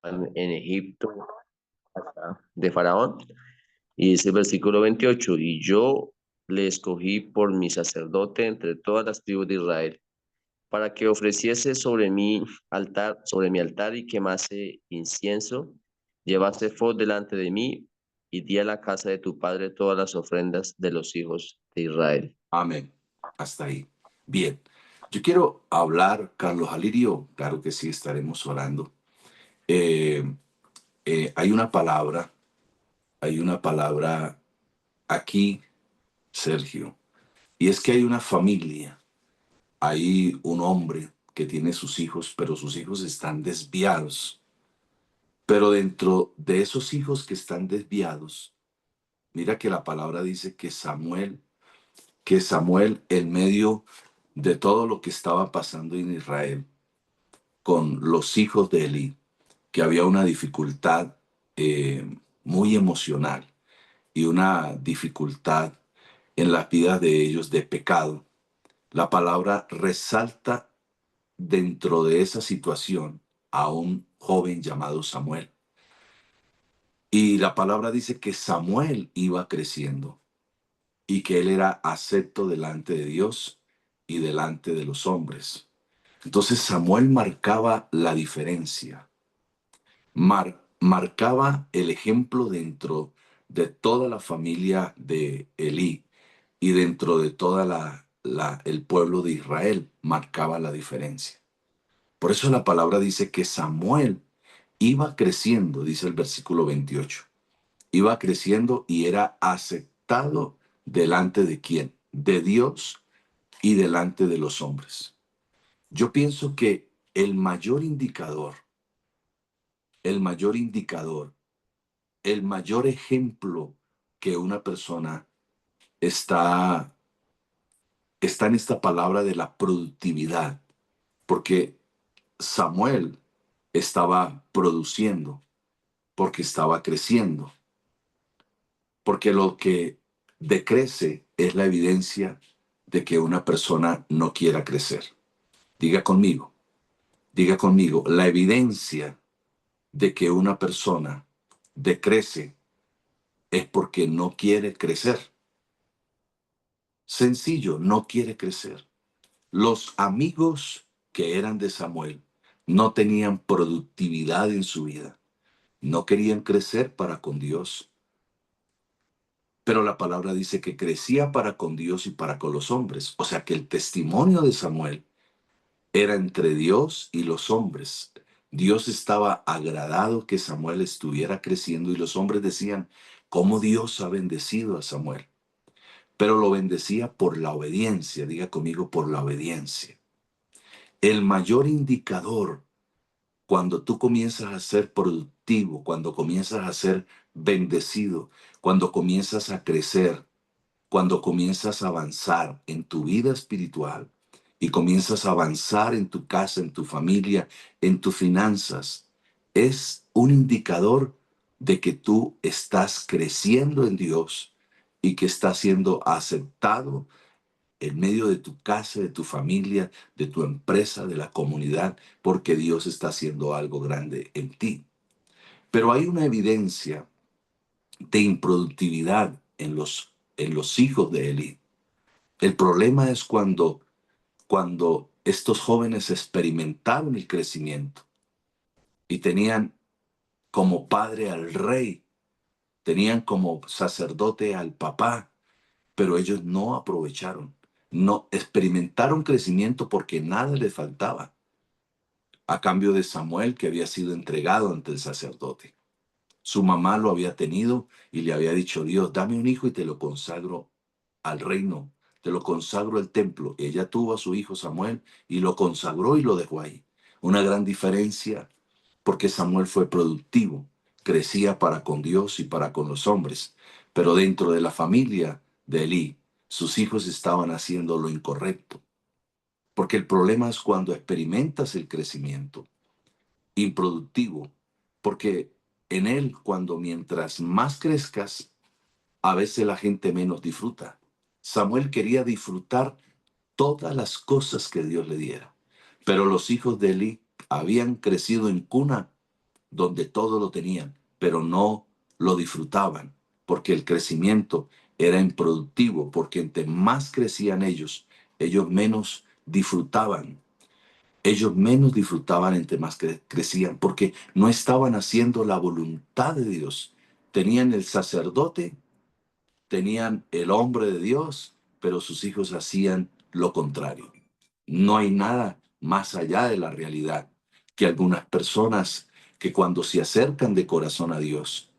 en Egipto de Faraón. Y dice el versículo 28, y yo le escogí por mi sacerdote entre todas las tribus de Israel, para que ofreciese sobre mi altar y quemase incienso, llevase ephod delante de mí, y di a la casa de tu padre todas las ofrendas de los hijos de Israel. Amén. Hasta ahí. Bien. Yo quiero hablar, Carlos Alirio, claro que sí, estaremos orando. Eh, hay una palabra aquí, Sergio, y es que hay una familia, hay un hombre que tiene sus hijos, pero sus hijos están desviados. Pero dentro de esos hijos que están desviados, mira que la palabra dice que Samuel, en medio de todo lo que estaba pasando en Israel con los hijos de Elí, que había una dificultad muy emocional y una dificultad en las vidas de ellos de pecado, la palabra resalta dentro de esa situación a un joven llamado Samuel. Y la palabra dice que Samuel iba creciendo y que él era acepto delante de Dios y delante de los hombres. Entonces Samuel marcaba la diferencia, marcaba el ejemplo dentro de toda la familia de Elí y dentro de toda el pueblo de Israel, marcaba la diferencia. Por eso la palabra dice que Samuel iba creciendo, dice el versículo 28. Iba creciendo y era aceptado delante de quién, de Dios y delante de los hombres. Yo pienso que el mayor indicador, el mayor ejemplo que una persona está, está en esta palabra de la productividad, porque Samuel estaba produciendo, porque estaba creciendo, porque lo que decrece es la evidencia de que una persona no quiera crecer. Diga conmigo, la evidencia de que una persona decrece es porque no quiere crecer. Sencillo, no quiere crecer. Los amigos que eran de Samuel no tenían productividad en su vida. No querían crecer para con Dios. Pero la palabra dice que crecía para con Dios y para con los hombres. O sea que el testimonio de Samuel era entre Dios y los hombres. Dios estaba agradado que Samuel estuviera creciendo y los hombres decían, ¿cómo Dios ha bendecido a Samuel? Pero lo bendecía por la obediencia. Diga conmigo, por la obediencia. El mayor indicador cuando tú comienzas a ser productivo, cuando comienzas a ser bendecido, cuando comienzas a crecer, cuando comienzas a avanzar en tu vida espiritual y comienzas a avanzar en tu casa, en tu familia, en tus finanzas, es un indicador de que tú estás creciendo en Dios y que estás siendo aceptado en medio de tu casa, de tu familia, de tu empresa, de la comunidad, porque Dios está haciendo algo grande en ti. Pero hay una evidencia de improductividad en los hijos de Eli. El problema es cuando estos jóvenes experimentaron el crecimiento y tenían como padre al rey, tenían como sacerdote al papá, pero ellos no aprovecharon, no experimentaron crecimiento porque nada les faltaba a cambio de Samuel que había sido entregado ante el sacerdote. Su mamá lo había tenido y le había dicho, Dios, dame un hijo y te lo consagro al reino, te lo consagro al templo. Ella tuvo a su hijo Samuel y lo consagró y lo dejó ahí. Una gran diferencia porque Samuel fue productivo, crecía para con Dios y para con los hombres, pero dentro de la familia de Elí, sus hijos estaban haciendo lo incorrecto. Porque el problema es cuando experimentas el crecimiento improductivo, porque en él, cuando mientras más crezcas, a veces la gente menos disfruta. Samuel quería disfrutar todas las cosas que Dios le diera, pero los hijos de Eli habían crecido en cuna donde todo lo tenían, pero no lo disfrutaban, porque el crecimiento era improductivo, porque entre más crecían ellos menos disfrutaban. Ellos menos disfrutaban entre más crecían, porque no estaban haciendo la voluntad de Dios. Tenían el sacerdote, tenían el hombre de Dios, pero sus hijos hacían lo contrario. No hay nada más allá de la realidad que algunas personas que cuando se acercan de corazón a Dios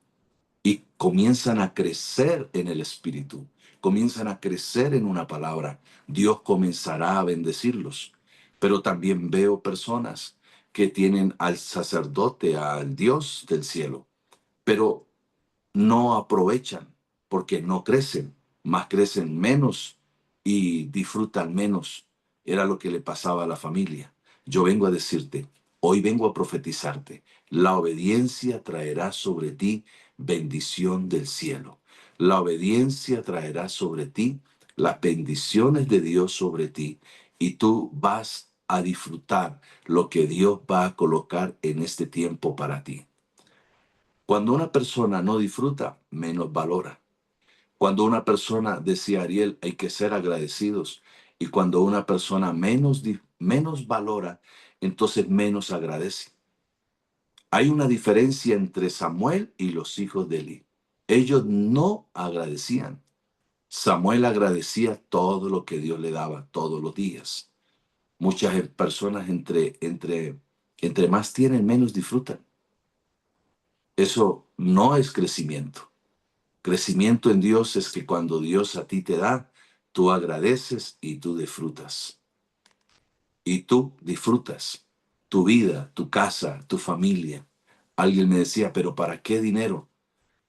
y comienzan a crecer en el Espíritu, comienzan a crecer en una palabra, Dios comenzará a bendecirlos. Pero también veo personas que tienen al sacerdote, al Dios del cielo, pero no aprovechan porque no crecen, más crecen menos y disfrutan menos. Era lo que le pasaba a la familia. Yo vengo a decirte, hoy vengo a profetizarte, la obediencia traerá sobre ti bendición del cielo. La obediencia traerá sobre ti las bendiciones de Dios sobre ti y tú vas a disfrutar lo que Dios va a colocar en este tiempo para ti. Cuando una persona no disfruta, menos valora. Cuando una persona, decía Ariel, hay que ser agradecidos. Y cuando una persona menos valora, entonces menos agradece. Hay una diferencia entre Samuel y los hijos de Eli. Ellos no agradecían. Samuel agradecía todo lo que Dios le daba todos los días. Muchas personas entre más tienen, menos disfrutan. Eso no es crecimiento. Crecimiento en Dios es que cuando Dios a ti te da, tú agradeces y tú disfrutas. Y tú disfrutas tu vida, tu casa, tu familia. Alguien me decía, pero ¿para qué dinero?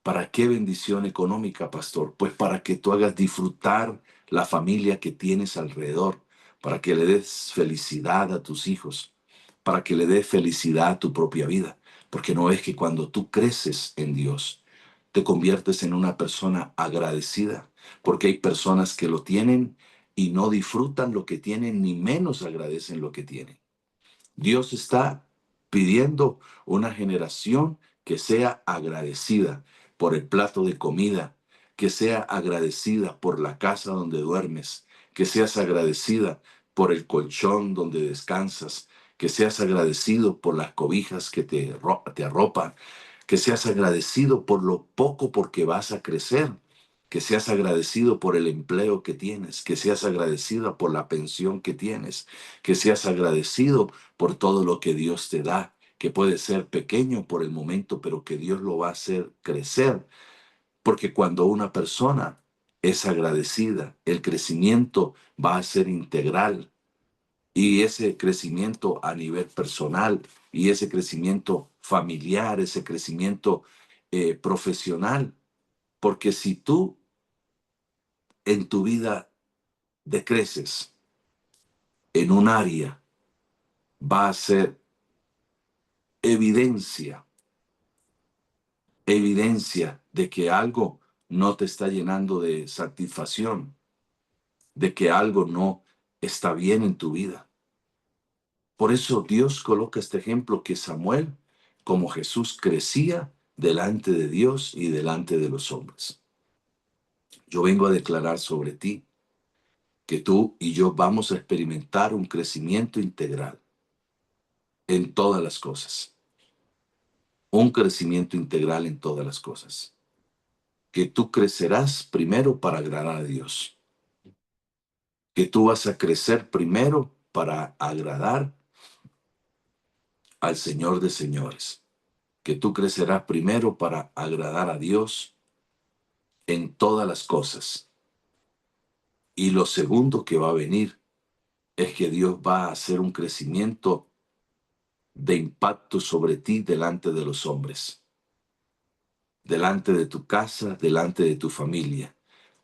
¿Para qué bendición económica, pastor? Pues para que tú hagas disfrutar la familia que tienes alrededor, para que le des felicidad a tus hijos, para que le des felicidad a tu propia vida. Porque no es que cuando tú creces en Dios, te conviertes en una persona agradecida, porque hay personas que lo tienen y no disfrutan lo que tienen, ni menos agradecen lo que tienen. Dios está pidiendo una generación que sea agradecida por el plato de comida, que sea agradecida por la casa donde duermes, que seas agradecida por el colchón donde descansas, que seas agradecido por las cobijas que te arropan, que seas agradecido por lo poco porque vas a crecer, que seas agradecido por el empleo que tienes, que seas agradecido por la pensión que tienes, que seas agradecido por todo lo que Dios te da, que puede ser pequeño por el momento, pero que Dios lo va a hacer crecer. Porque cuando una persona es agradecida, el crecimiento va a ser integral. Y ese crecimiento a nivel personal y ese crecimiento familiar, ese crecimiento profesional. Porque si tú en tu vida decreces en un área, va a ser evidencia evidencia de que algo no te está llenando de satisfacción, de que algo no está bien en tu vida. Por eso Dios coloca este ejemplo que Samuel, como Jesús, crecía delante de Dios y delante de los hombres. Yo vengo a declarar sobre ti que tú y yo vamos a experimentar un crecimiento integral en todas las cosas. Un crecimiento integral en todas las cosas. Que tú crecerás primero para agradar a Dios. Que tú vas a crecer primero para agradar al Señor de señores. Que tú crecerás primero para agradar a Dios en todas las cosas. Y lo segundo que va a venir es que Dios va a hacer un crecimiento de impacto sobre ti delante de los hombres, delante de tu casa, delante de tu familia.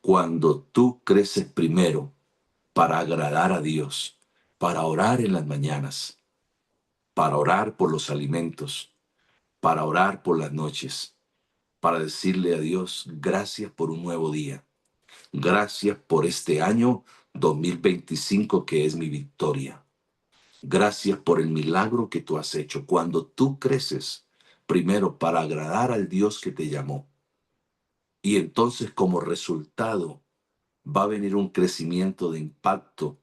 Cuando tú creces primero para agradar a Dios, para orar en las mañanas, para orar por los alimentos, para orar por las noches, para decirle a Dios, gracias por un nuevo día, gracias por este año 2025 que es mi victoria, gracias por el milagro que tú has hecho. Cuando tú creces, primero para agradar al Dios que te llamó. Y entonces como resultado va a venir un crecimiento de impacto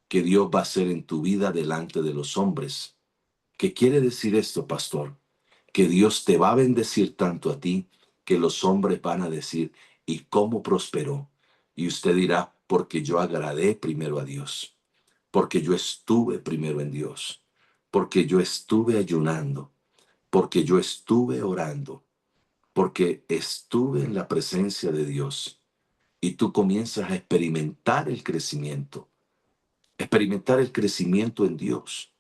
que Dios va a hacer en tu vida delante de los hombres. ¿Qué quiere decir esto, pastor? Que Dios te va a bendecir tanto a ti que los hombres van a decir, ¿y cómo prosperó? Y usted dirá, porque yo agradé primero a Dios, porque yo estuve primero en Dios, porque yo estuve ayunando, porque yo estuve orando, porque estuve en la presencia de Dios. Y tú comienzas a experimentar el crecimiento en Dios.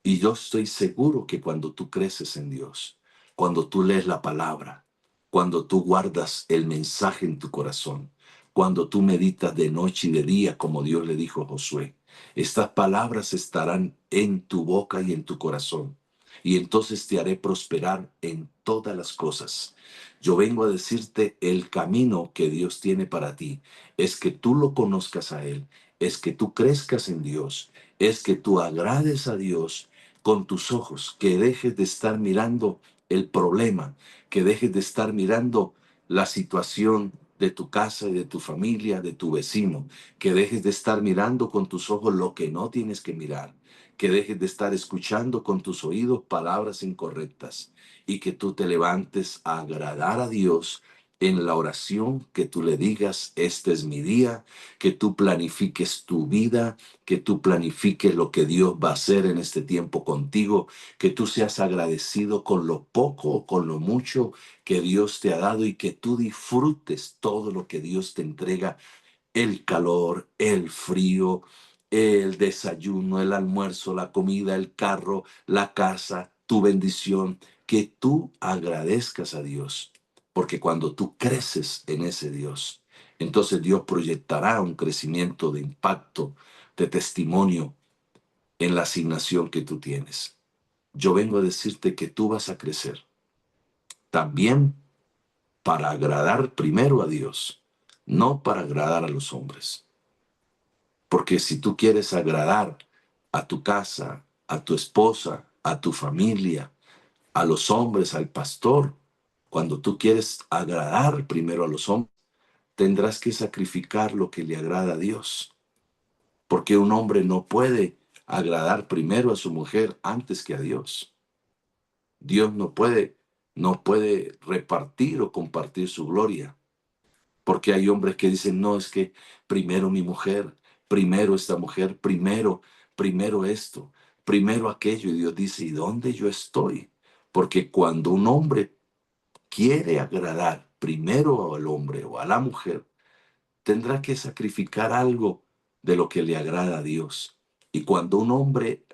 Y yo estoy seguro que cuando tú creces en Dios, cuando tú lees la palabra, cuando tú guardas el mensaje en tu corazón, cuando tú meditas de noche y de día, como Dios le dijo a Josué, estas palabras estarán en tu boca y en tu corazón. Y entonces te haré prosperar en todas las cosas. Yo vengo a decirte el camino que Dios tiene para ti. Es que tú lo conozcas a Él, es que tú crezcas en Dios, es que tú agrades a Dios con tus ojos, que dejes de estar mirando el problema, que dejes de estar mirando la situación de tu casa y de tu familia, de tu vecino, que dejes de estar mirando con tus ojos lo que no tienes que mirar, que dejes de estar escuchando con tus oídos palabras incorrectas y que tú te levantes a agradar a Dios en la oración, que tú le digas, este es mi día, que tú planifiques tu vida, que tú planifiques lo que Dios va a hacer en este tiempo contigo, que tú seas agradecido con lo poco o con lo mucho que Dios te ha dado y que tú disfrutes todo lo que Dios te entrega, el calor, el frío, el desayuno, el almuerzo, la comida, el carro, la casa, tu bendición, que tú agradezcas a Dios, porque cuando tú creces en ese Dios, entonces Dios proyectará un crecimiento de impacto, de testimonio en la asignación que tú tienes. Yo vengo a decirte que tú vas a crecer también para agradar primero a Dios, no para agradar a los hombres. Porque si tú quieres agradar a tu casa, a tu esposa, a tu familia, a los hombres, al pastor, cuando tú quieres agradar primero a los hombres, tendrás que sacrificar lo que le agrada a Dios. Porque un hombre no puede agradar primero a su mujer antes que a Dios. Dios no puede repartir o compartir su gloria. Porque hay hombres que dicen, no, es que primero mi mujer, primero esta mujer, primero esto, primero aquello. Y Dios dice, ¿y dónde yo estoy? Porque cuando un hombre quiere agradar primero al hombre o a la mujer, tendrá que sacrificar algo de lo que le agrada a Dios. Y cuando un hombre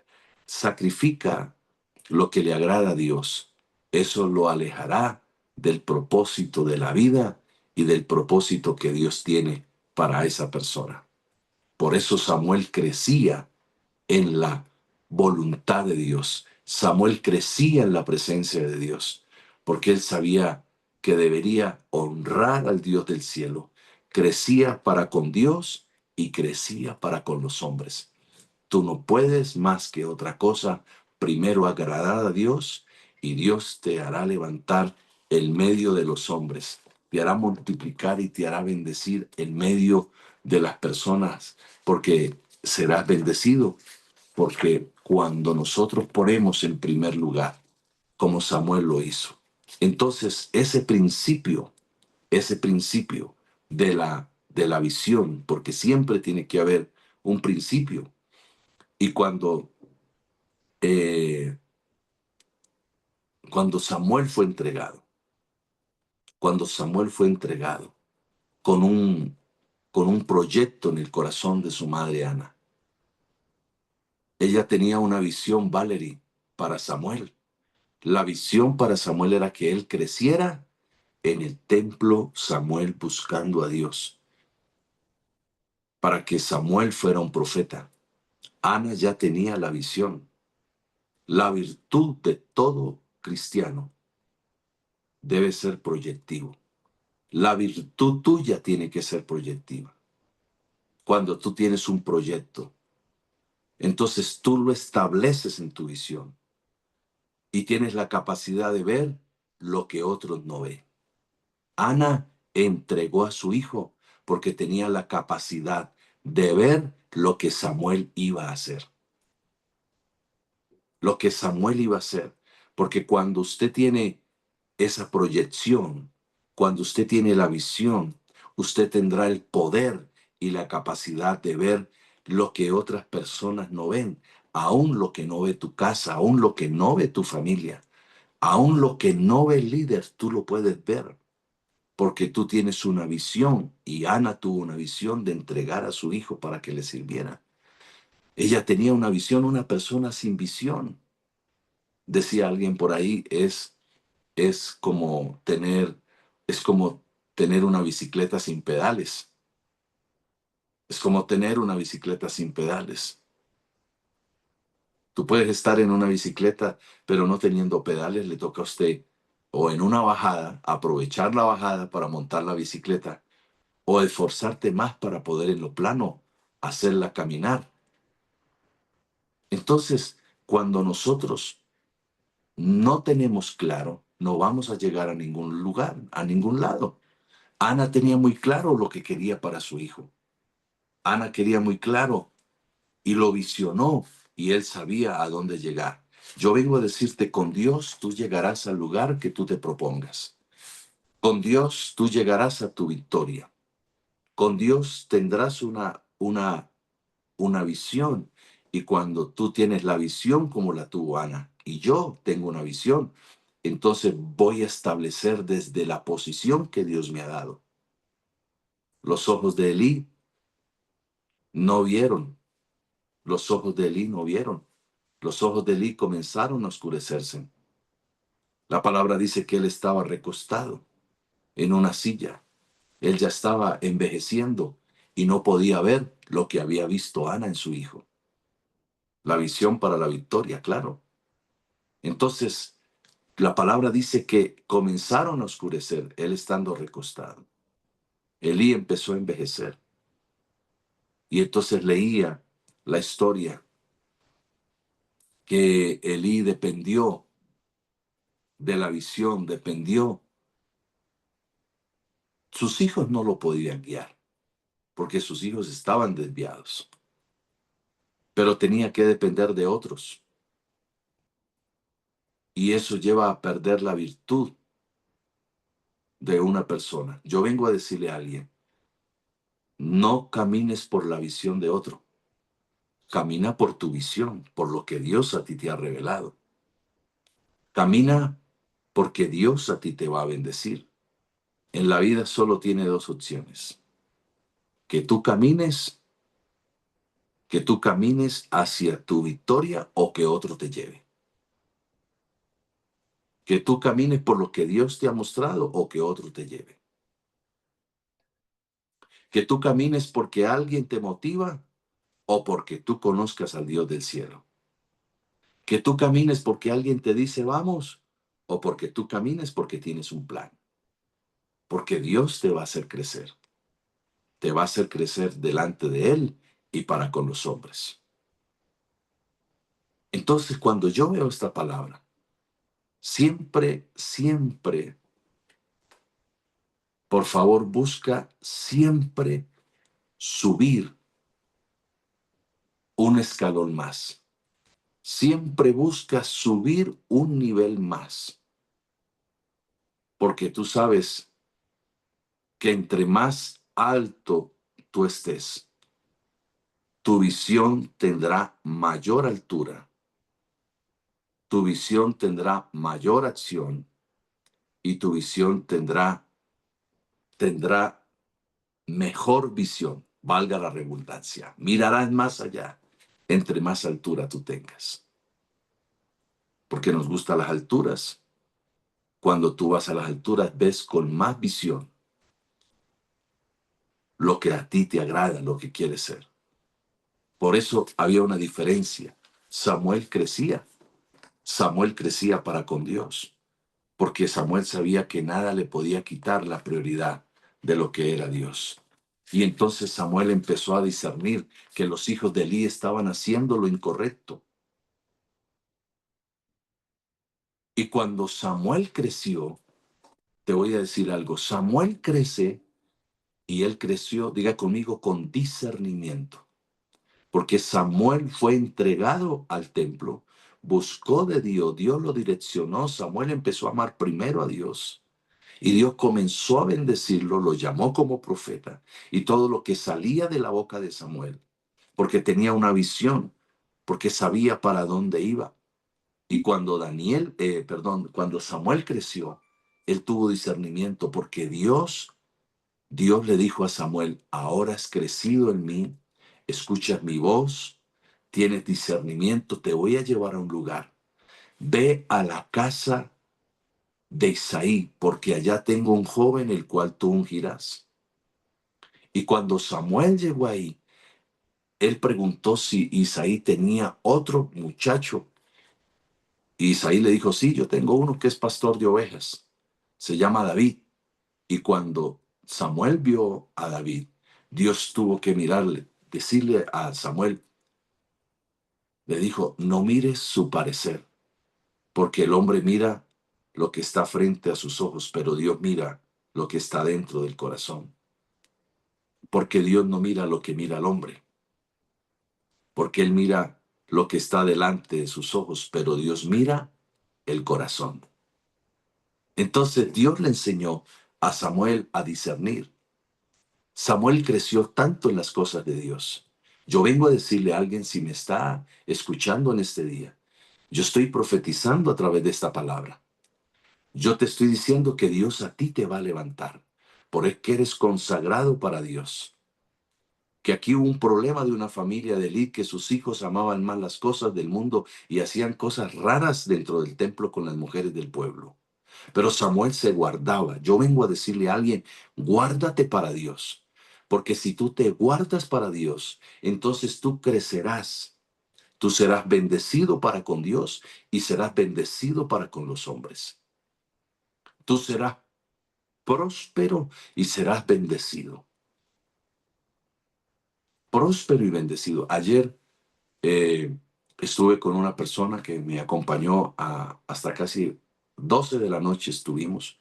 sacrifica lo que le agrada a Dios, eso lo alejará del propósito de la vida y del propósito que Dios tiene para esa persona. Por eso Samuel crecía en la voluntad de Dios. Samuel crecía en la presencia de Dios, porque él sabía que debería honrar al Dios del cielo. Crecía para con Dios y crecía para con los hombres. Tú no puedes más que otra cosa, primero agradar a Dios y Dios te hará levantar el medio de los hombres, te hará multiplicar y te hará bendecir en medio de las personas, porque serás bendecido, porque cuando nosotros ponemos en primer lugar, como Samuel lo hizo, entonces ese principio de la visión, porque siempre tiene que haber un principio. Y eh, cuando Samuel fue entregado, cuando Samuel fue entregado con un proyecto en el corazón de su madre Ana, ella tenía una visión, Valerie, para Samuel. La visión para Samuel era que él creciera en el templo, Samuel buscando a Dios, para que Samuel fuera un profeta. Ana ya tenía la visión. La virtud de todo cristiano debe ser proyectivo. La virtud tuya tiene que ser proyectiva. Cuando tú tienes un proyecto, entonces tú lo estableces en tu visión y tienes la capacidad de ver lo que otros no ven. Ana entregó a su hijo porque tenía la capacidad de ver lo que Samuel iba a hacer. Lo que Samuel iba a hacer. Porque cuando usted tiene esa proyección, cuando usted tiene la visión, usted tendrá el poder y la capacidad de ver lo que otras personas no ven, aún lo que no ve tu casa, aún lo que no ve tu familia, aún lo que no ve el líder, tú lo puedes ver, porque tú tienes una visión y Ana tuvo una visión de entregar a su hijo para que le sirviera. Ella tenía una visión, una persona sin visión. Decía alguien por ahí, es como tener, es como tener una bicicleta sin pedales. Es como tener una bicicleta sin pedales. Tú puedes estar en una bicicleta, pero no teniendo pedales, le toca a usted, o en una bajada, aprovechar la bajada para montar la bicicleta, o esforzarte más para poder en lo plano hacerla caminar. Entonces, cuando nosotros no tenemos claro, no vamos a llegar a ningún lugar, a ningún lado. Ana tenía muy claro lo que quería para su hijo. Ana quería muy claro y lo visionó y él sabía a dónde llegar. Yo vengo a decirte, con Dios tú llegarás al lugar que tú te propongas. Con Dios tú llegarás a tu victoria. Con Dios tendrás una visión. Y cuando tú tienes la visión como la tuvo Ana, y yo tengo una visión, entonces voy a establecer desde la posición que Dios me ha dado. Los ojos de Elí no vieron, los ojos de Elí no vieron, los ojos de Elí comenzaron a oscurecerse. La palabra dice que él estaba recostado en una silla. Él ya estaba envejeciendo y no podía ver lo que había visto Ana en su hijo. La visión para la victoria, claro. Entonces, la palabra dice que comenzaron a oscurecer, él estando recostado. Elí empezó a envejecer. Y entonces leía la historia que Elí dependió de la visión, dependió. Sus hijos no lo podían guiar, porque sus hijos estaban desviados, pero tenía que depender de otros. Y eso lleva a perder la virtud de una persona. Yo vengo a decirle a alguien, no camines por la visión de otro. Camina por tu visión, por lo que Dios a ti te ha revelado. Camina porque Dios a ti te va a bendecir. En la vida solo tiene dos opciones. Que tú camines, que tú camines hacia tu victoria o que otro te lleve. Que tú camines por lo que Dios te ha mostrado o que otro te lleve. Que tú camines porque alguien te motiva o porque tú conozcas al Dios del cielo. Que tú camines porque alguien te dice vamos o porque tú camines porque tienes un plan. Porque Dios te va a hacer crecer. Te va a hacer crecer delante de Él y para con los hombres. Entonces, cuando yo veo esta palabra, siempre, siempre, por favor, busca siempre subir un escalón más. Siempre busca subir un nivel más. Porque tú sabes que entre más alto tú estés, tu visión tendrá mayor altura, tu visión tendrá mayor acción y tu visión tendrá mejor visión, valga la redundancia. Mirarás más allá, entre más altura tú tengas. Porque nos gustan las alturas. Cuando tú vas a las alturas, ves con más visión lo que a ti te agrada, lo que quieres ser. Por eso había una diferencia. Samuel crecía para con Dios, porque Samuel sabía que nada le podía quitar la prioridad de lo que era Dios. Y entonces Samuel empezó a discernir que los hijos de Elí estaban haciendo lo incorrecto. Y cuando Samuel creció, te voy a decir algo, Samuel crece y él creció, diga conmigo, con discernimiento. Porque Samuel fue entregado al templo, buscó de Dios, Dios lo direccionó, Samuel empezó a amar primero a Dios y Dios comenzó a bendecirlo, lo llamó como profeta y todo lo que salía de la boca de Samuel, porque tenía una visión, porque sabía para dónde iba. Y cuando cuando Samuel creció, él tuvo discernimiento porque Dios le dijo a Samuel, ahora has crecido en mí, escuchas mi voz, tienes discernimiento, te voy a llevar a un lugar. Ve a la casa de Isaí, porque allá tengo un joven el cual tú ungirás. Y cuando Samuel llegó ahí, él preguntó si Isaí tenía otro muchacho. Y Isaí le dijo, sí, yo tengo uno que es pastor de ovejas. Se llama David. Y cuando Samuel vio a David, Dios tuvo que mirarle, decirle a Samuel, le dijo, no mires su parecer, porque el hombre mira lo que está frente a sus ojos, pero Dios mira lo que está dentro del corazón. Porque Dios no mira lo que mira el hombre, porque Él mira lo que está delante de sus ojos, pero Dios mira el corazón. Entonces Dios le enseñó a Samuel a discernir. Samuel creció tanto en las cosas de Dios. Yo vengo a decirle a alguien si me está escuchando en este día. Yo estoy profetizando a través de esta palabra. Yo te estoy diciendo que Dios a ti te va a levantar, porque eres consagrado para Dios. Que aquí hubo un problema de una familia de Elí, que sus hijos amaban más las cosas del mundo y hacían cosas raras dentro del templo con las mujeres del pueblo. Pero Samuel se guardaba. Yo vengo a decirle a alguien, guárdate para Dios. Porque si tú te guardas para Dios, entonces tú crecerás. Tú serás bendecido para con Dios y serás bendecido para con los hombres. Tú serás próspero y serás bendecido. Próspero y bendecido. Ayer eh, estuve con una persona que me acompañó hasta casi 12 de la noche estuvimos,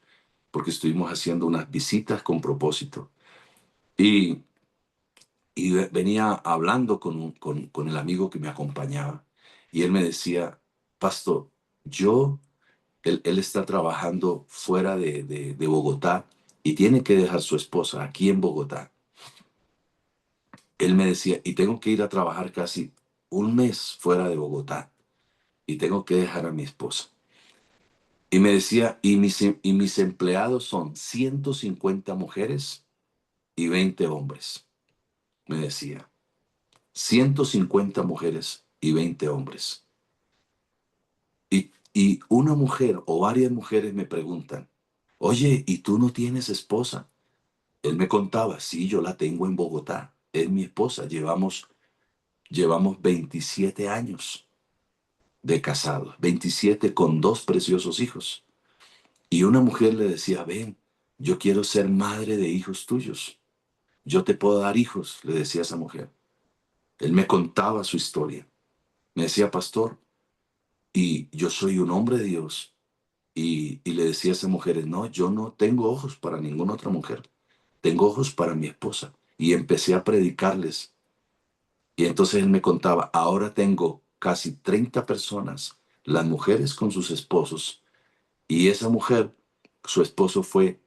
porque estuvimos haciendo unas visitas con propósito. Y, venía hablando con el amigo que me acompañaba y él me decía, pastor, él está trabajando fuera de Bogotá y tiene que dejar su esposa aquí en Bogotá. Él me decía, y tengo que ir a trabajar casi un mes fuera de Bogotá y tengo que dejar a mi esposa. Y me decía, y mis empleados son 150 mujeres y 20 hombres, me decía. 150 mujeres y 20 hombres. Y una mujer o varias mujeres me preguntan, oye, ¿y tú no tienes esposa? Él me contaba, sí, yo la tengo en Bogotá, es mi esposa, llevamos 27 años de casados, 27 con 2 preciosos hijos. Y una mujer le decía, ven, yo quiero ser madre de hijos tuyos, yo te puedo dar hijos, le decía a esa mujer. Él me contaba su historia, me decía, pastor, y yo soy un hombre de Dios. Y le decía a esas mujeres, no, yo no tengo ojos para ninguna otra mujer. Tengo ojos para mi esposa. Y empecé a predicarles. Y entonces él me contaba, ahora tengo casi 30 personas, las mujeres con sus esposos. Y esa mujer, su esposo fue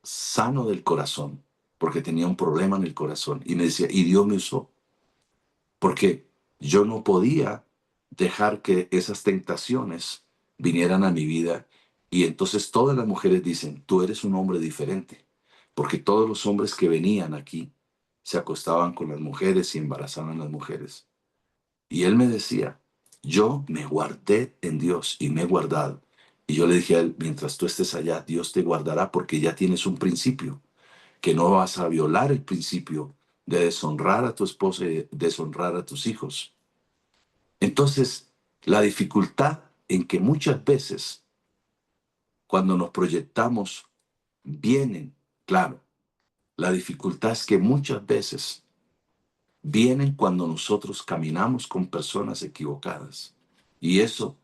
sano del corazón, porque tenía un problema en el corazón. Y me decía, y Dios me usó, porque yo no podía dejar que esas tentaciones vinieran a mi vida. Y entonces todas las mujeres dicen, tú eres un hombre diferente, porque todos los hombres que venían aquí se acostaban con las mujeres y embarazaban a las mujeres. Y él me decía, yo me guardé en Dios y me he guardado. Y yo le dije a él, mientras tú estés allá, Dios te guardará porque ya tienes un principio, que no vas a violar el principio de deshonrar a tu esposa y deshonrar a tus hijos. Entonces, la dificultad en que muchas veces cuando nos proyectamos vienen, claro, la dificultad es que muchas veces vienen cuando nosotros caminamos con personas equivocadas. Y eso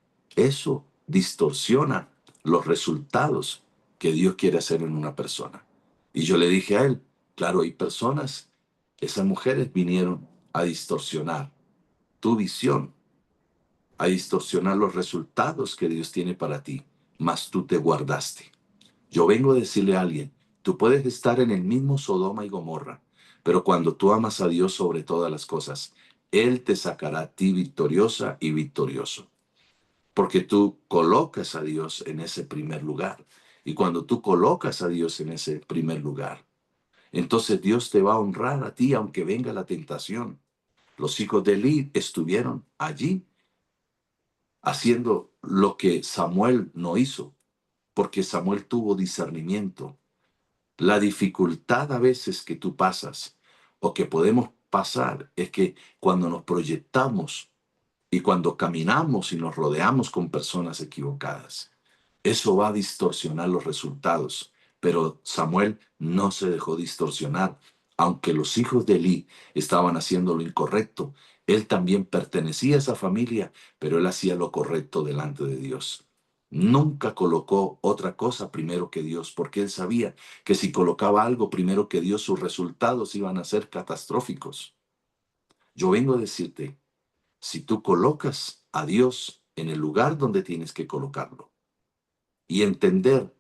distorsiona los resultados que Dios quiere hacer en una persona. Y yo le dije a él, claro, hay personas, esas mujeres vinieron a distorsionar tu visión, a distorsionar los resultados que Dios tiene para ti, mas tú te guardaste. Yo vengo a decirle a alguien, tú puedes estar en el mismo Sodoma y Gomorra, pero cuando tú amas a Dios sobre todas las cosas, Él te sacará a ti victoriosa y victorioso, porque tú colocas a Dios en ese primer lugar. Y cuando tú colocas a Dios en ese primer lugar, entonces Dios te va a honrar a ti aunque venga la tentación. Los hijos de Eli estuvieron allí haciendo lo que Samuel no hizo, porque Samuel tuvo discernimiento. La dificultad a veces que tú pasas o que podemos pasar es que cuando nos proyectamos y cuando caminamos y nos rodeamos con personas equivocadas, eso va a distorsionar los resultados. Pero Samuel no se dejó distorsionar. Aunque los hijos de Elí estaban haciendo lo incorrecto, él también pertenecía a esa familia, pero él hacía lo correcto delante de Dios. Nunca colocó otra cosa primero que Dios, porque él sabía que si colocaba algo primero que Dios, sus resultados iban a ser catastróficos. Yo vengo a decirte, si tú colocas a Dios en el lugar donde tienes que colocarlo y entender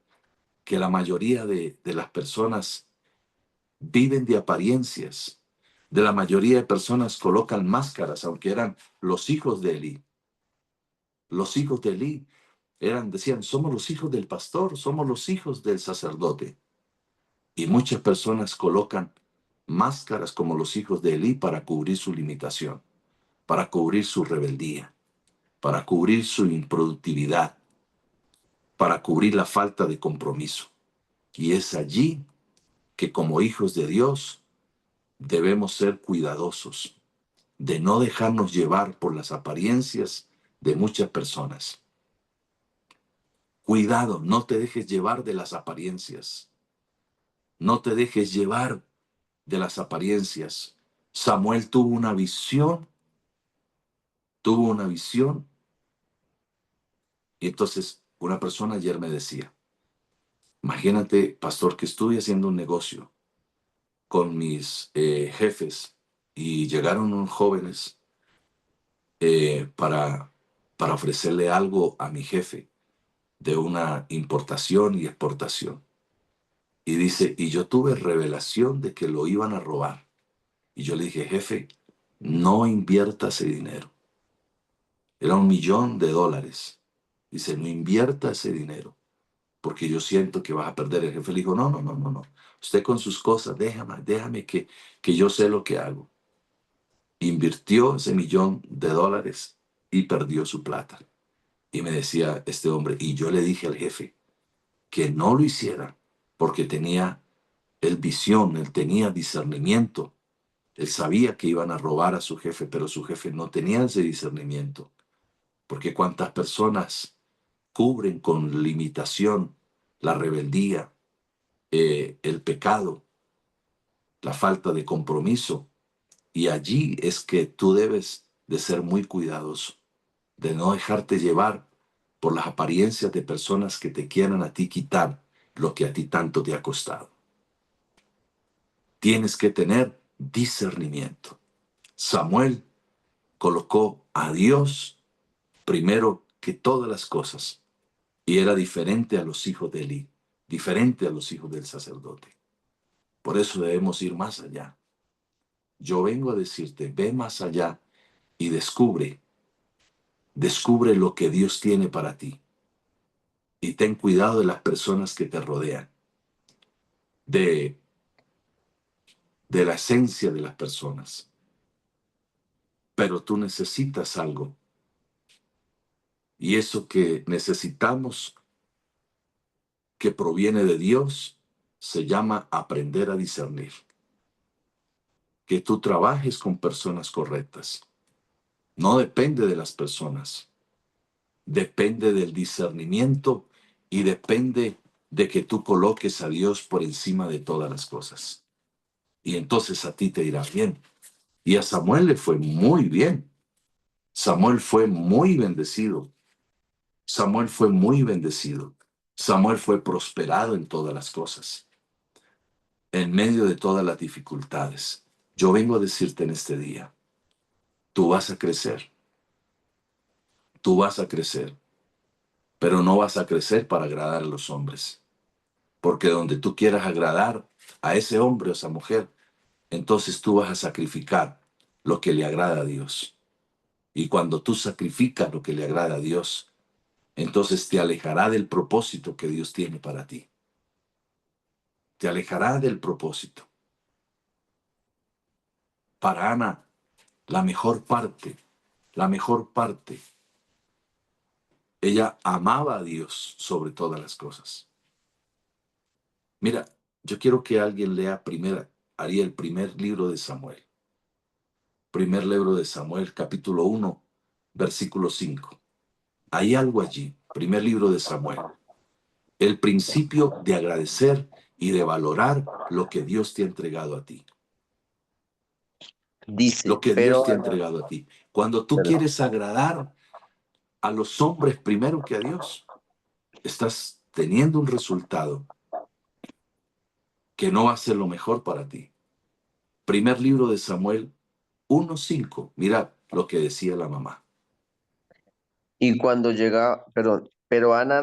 que la mayoría de las personas viven de apariencias, de la mayoría de personas colocan máscaras, aunque eran los hijos de Elí. Los hijos de Elí decían, somos los hijos del pastor, somos los hijos del sacerdote. Y muchas personas colocan máscaras como los hijos de Elí para cubrir su limitación, para cubrir su rebeldía, para cubrir su improductividad, para cubrir la falta de compromiso. Y es allí que como hijos de Dios debemos ser cuidadosos de no dejarnos llevar por las apariencias de muchas personas. Cuidado, no te dejes llevar de las apariencias. No te dejes llevar de las apariencias. Samuel tuvo una visión, y entonces una persona ayer me decía, imagínate, pastor, que estuve haciendo un negocio con mis jefes y llegaron unos jóvenes para ofrecerle algo a mi jefe de una importación y exportación. Y dice, y yo tuve revelación de que lo iban a robar. Y yo le dije, jefe, no invierta ese dinero. Era $1.000.000. Dice, no invierta ese dinero, porque yo siento que vas a perder. El jefe le dijo, no, no, no, no, no. Usted con sus cosas, déjame que yo sé lo que hago. Invirtió ese $1.000.000 y perdió su plata. Y me decía este hombre, y yo le dije al jefe que no lo hiciera, porque tenía él visión, él tenía discernimiento. Él sabía que iban a robar a su jefe, pero su jefe no tenía ese discernimiento. Porque cuántas personas cubren con limitación la rebeldía, el pecado, la falta de compromiso. Y allí es que tú debes de ser muy cuidadoso, de no dejarte llevar por las apariencias de personas que te quieran a ti quitar lo que a ti tanto te ha costado. Tienes que tener discernimiento. Samuel colocó a Dios primero que todas las cosas y era diferente a los hijos de Elí, diferente a los hijos del sacerdote. Por eso debemos ir más allá. Yo vengo a decirte, ve más allá y descubre lo que Dios tiene para ti. Y ten cuidado de las personas que te rodean, de la esencia de las personas. Pero tú necesitas algo. Y eso que necesitamos, que proviene de Dios, se llama aprender a discernir. Que tú trabajes con personas correctas. No depende de las personas. Depende del discernimiento y depende de que tú coloques a Dios por encima de todas las cosas. Y entonces a ti te irá bien. Y a Samuel le fue muy bien. Samuel fue muy bendecido. Samuel fue muy bendecido. Samuel fue prosperado en todas las cosas, en medio de todas las dificultades. Yo vengo a decirte en este día, tú vas a crecer, tú vas a crecer, pero no vas a crecer para agradar a los hombres, porque donde tú quieras agradar a ese hombre o esa mujer, entonces tú vas a sacrificar lo que le agrada a Dios. Y cuando tú sacrificas lo que le agrada a Dios, entonces te alejará del propósito que Dios tiene para ti. Te alejará del propósito. Para Ana, la mejor parte, ella amaba a Dios sobre todas las cosas. Mira, yo quiero que alguien lea haría el primer libro de Samuel. Primer libro de Samuel, capítulo 1, versículo 5. Hay algo allí, primer libro de Samuel. El principio de agradecer y de valorar lo que Dios te ha entregado a ti. Dice, Lo que Dios pero te ha Ana, entregado a ti. Cuando tú perdón, quieres agradar a los hombres primero que a Dios, estás teniendo un resultado que no va a ser lo mejor para ti. Primer libro de Samuel 1:5. Mira lo que decía la mamá. y cuando llega, perdón, pero a Ana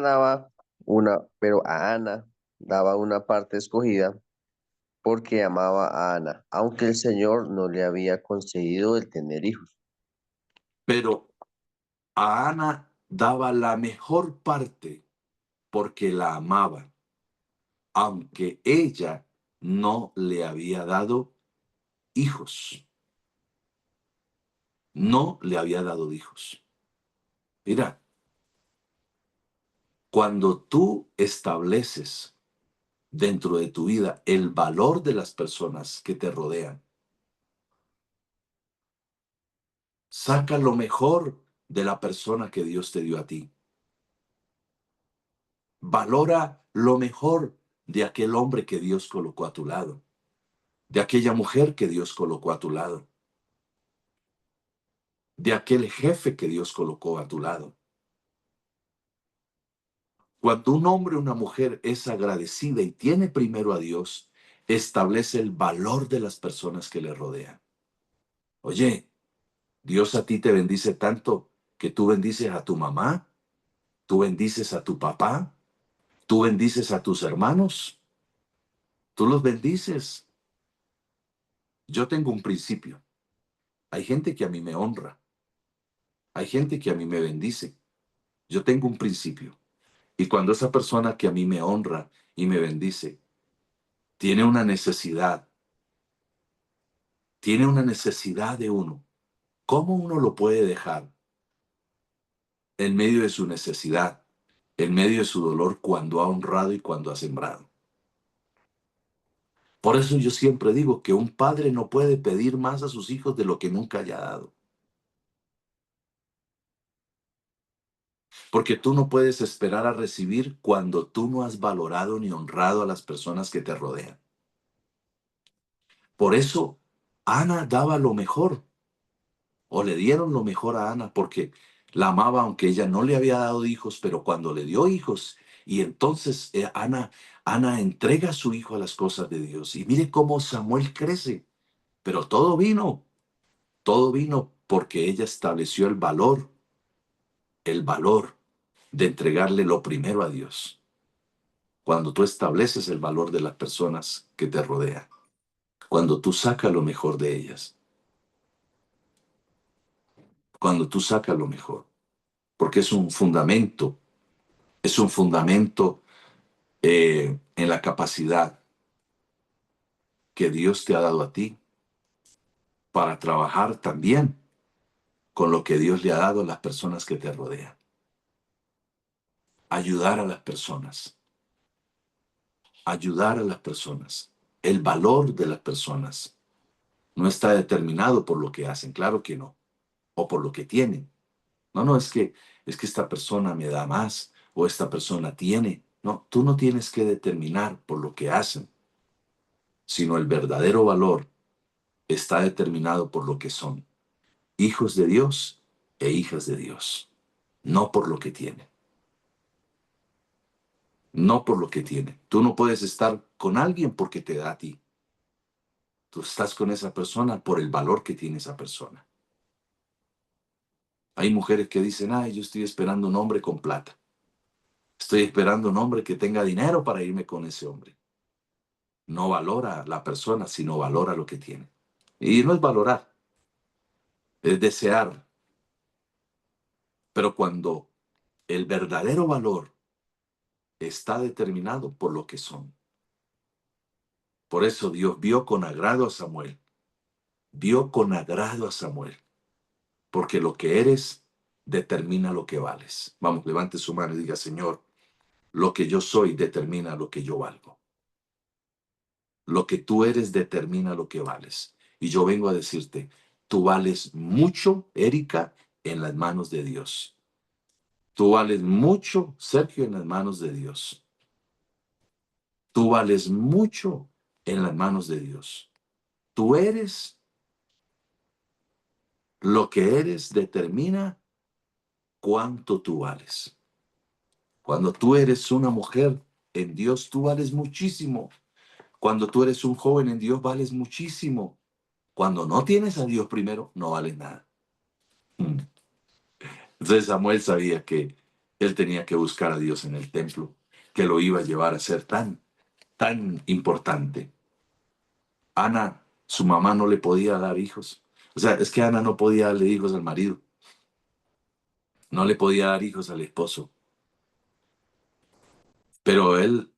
daba una parte escogida porque amaba a Ana, aunque el Señor no le había concedido el tener hijos. Pero a Ana daba la mejor parte porque la amaba, aunque ella no le había dado hijos. No le había dado hijos. Mira, cuando tú estableces dentro de tu vida el valor de las personas que te rodean, saca lo mejor de la persona que Dios te dio a ti. Valora lo mejor de aquel hombre que Dios colocó a tu lado, de aquella mujer que Dios colocó a tu lado, de aquel jefe que Dios colocó a tu lado. Cuando un hombre o una mujer es agradecida y tiene primero a Dios, establece el valor de las personas que le rodean. Oye, Dios a ti te bendice tanto que tú bendices a tu mamá, tú bendices a tu papá, tú bendices a tus hermanos, tú los bendices. Yo tengo un principio. Hay gente que a mí me honra, hay gente que a mí me bendice. Yo tengo un principio. Y cuando esa persona que a mí me honra y me bendice tiene una necesidad de uno, ¿cómo uno lo puede dejar en medio de su necesidad, en medio de su dolor cuando ha honrado y cuando ha sembrado? Por eso yo siempre digo que un padre no puede pedir más a sus hijos de lo que nunca haya dado. Porque tú no puedes esperar a recibir cuando tú no has valorado ni honrado a las personas que te rodean. Por eso Ana daba lo mejor, o le dieron lo mejor a Ana, porque la amaba aunque ella no le había dado hijos, pero cuando le dio hijos, y entonces Ana entrega a su hijo a las cosas de Dios. Y mire cómo Samuel crece, pero todo vino porque ella estableció el valor de entregarle lo primero a Dios. Cuando tú estableces el valor de las personas que te rodean, cuando tú sacas lo mejor de ellas, cuando tú sacas lo mejor, porque es un fundamento en la capacidad que Dios te ha dado a ti para trabajar también con lo que Dios le ha dado a las personas que te rodean. Ayudar a las personas, ayudar a las personas. El valor de las personas no está determinado por lo que hacen, claro que no, o por lo que tienen. No, no, es que esta persona me da más o esta persona tiene. No, tú no tienes que determinar por lo que hacen, sino el verdadero valor está determinado por lo que son, hijos de Dios e hijas de Dios, no por lo que tienen. no por lo que tiene. Tú no puedes estar con alguien porque te da a ti. Tú estás con esa persona por el valor que tiene esa persona. Hay mujeres que dicen, ay, yo estoy esperando un hombre con plata. Estoy esperando un hombre que tenga dinero para irme con ese hombre. No valora la persona, sino valora lo que tiene. Y no es valorar, es desear. Pero cuando el verdadero valor está determinado por lo que son. Por eso Dios vio con agrado a Samuel. Vio con agrado a Samuel. Porque lo que eres determina lo que vales. Vamos, levante su mano y diga, Señor, lo que yo soy determina lo que yo valgo. Lo que tú eres determina lo que vales. Y yo vengo a decirte, tú vales mucho, Erika, en las manos de Dios. Tú vales mucho, Sergio, en las manos de Dios. Tú vales mucho en las manos de Dios. Tú eres, lo que eres determina cuánto tú vales. Cuando tú eres una mujer en Dios, tú vales muchísimo. Cuando tú eres un joven en Dios, vales muchísimo. Cuando no tienes a Dios primero, no vales nada. Mm. Entonces Samuel sabía que él tenía que buscar a Dios en el templo, que lo iba a llevar a ser tan importante. Ana, su mamá no le podía dar hijos. O sea, es que Ana no podía darle hijos al marido. No le podía dar hijos al esposo. Pero él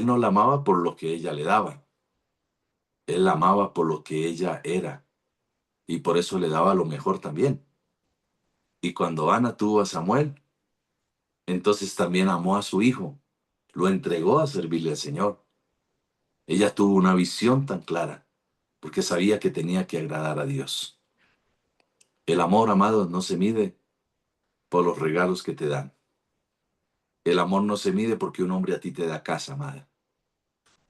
no la amaba por lo que ella le daba. Él la amaba por lo que ella era. Y por eso le daba lo mejor también. Y cuando Ana tuvo a Samuel, entonces también amó a su hijo. Lo entregó a servirle al Señor. Ella tuvo una visión tan clara, porque sabía que tenía que agradar a Dios. El amor, amado, no se mide por los regalos que te dan. El amor no se mide porque un hombre a ti te da casa, amada.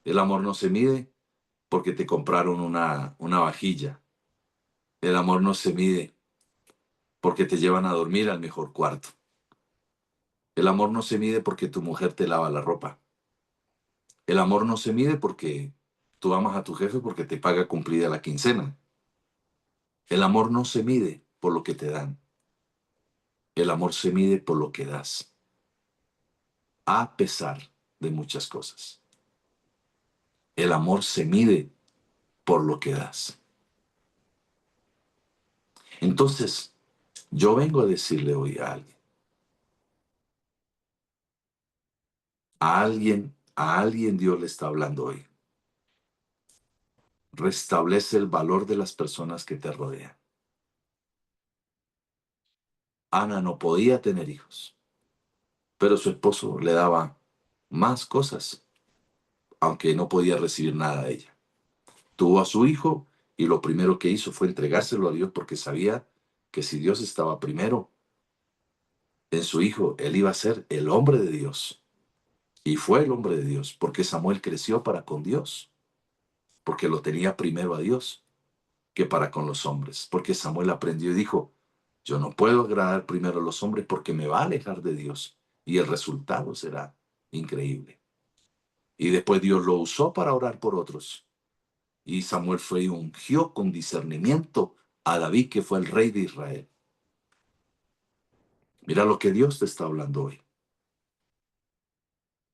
El amor no se mide porque te compraron una vajilla. El amor no se mide porque te llevan a dormir al mejor cuarto. El amor no se mide porque tu mujer te lava la ropa. El amor no se mide porque tú amas a tu jefe porque te paga cumplida la quincena. El amor no se mide por lo que te dan. El amor se mide por lo que das, a pesar de muchas cosas. El amor se mide por lo que das. Entonces, yo vengo a decirle hoy a alguien Dios le está hablando hoy. Restablece el valor de las personas que te rodean. Ana no podía tener hijos, pero su esposo le daba más cosas, aunque no podía recibir nada de ella. Tuvo a su hijo y lo primero que hizo fue entregárselo a Dios porque sabía que si Dios estaba primero en su hijo, él iba a ser el hombre de Dios. Y fue el hombre de Dios, porque Samuel creció para con Dios, porque lo tenía primero a Dios que para con los hombres, porque Samuel aprendió y dijo, yo no puedo agradar primero a los hombres porque me va a alejar de Dios y el resultado será increíble. Y después Dios lo usó para orar por otros. Y Samuel fue y ungió con discernimiento a David, que fue el rey de Israel. Mira lo que Dios te está hablando hoy.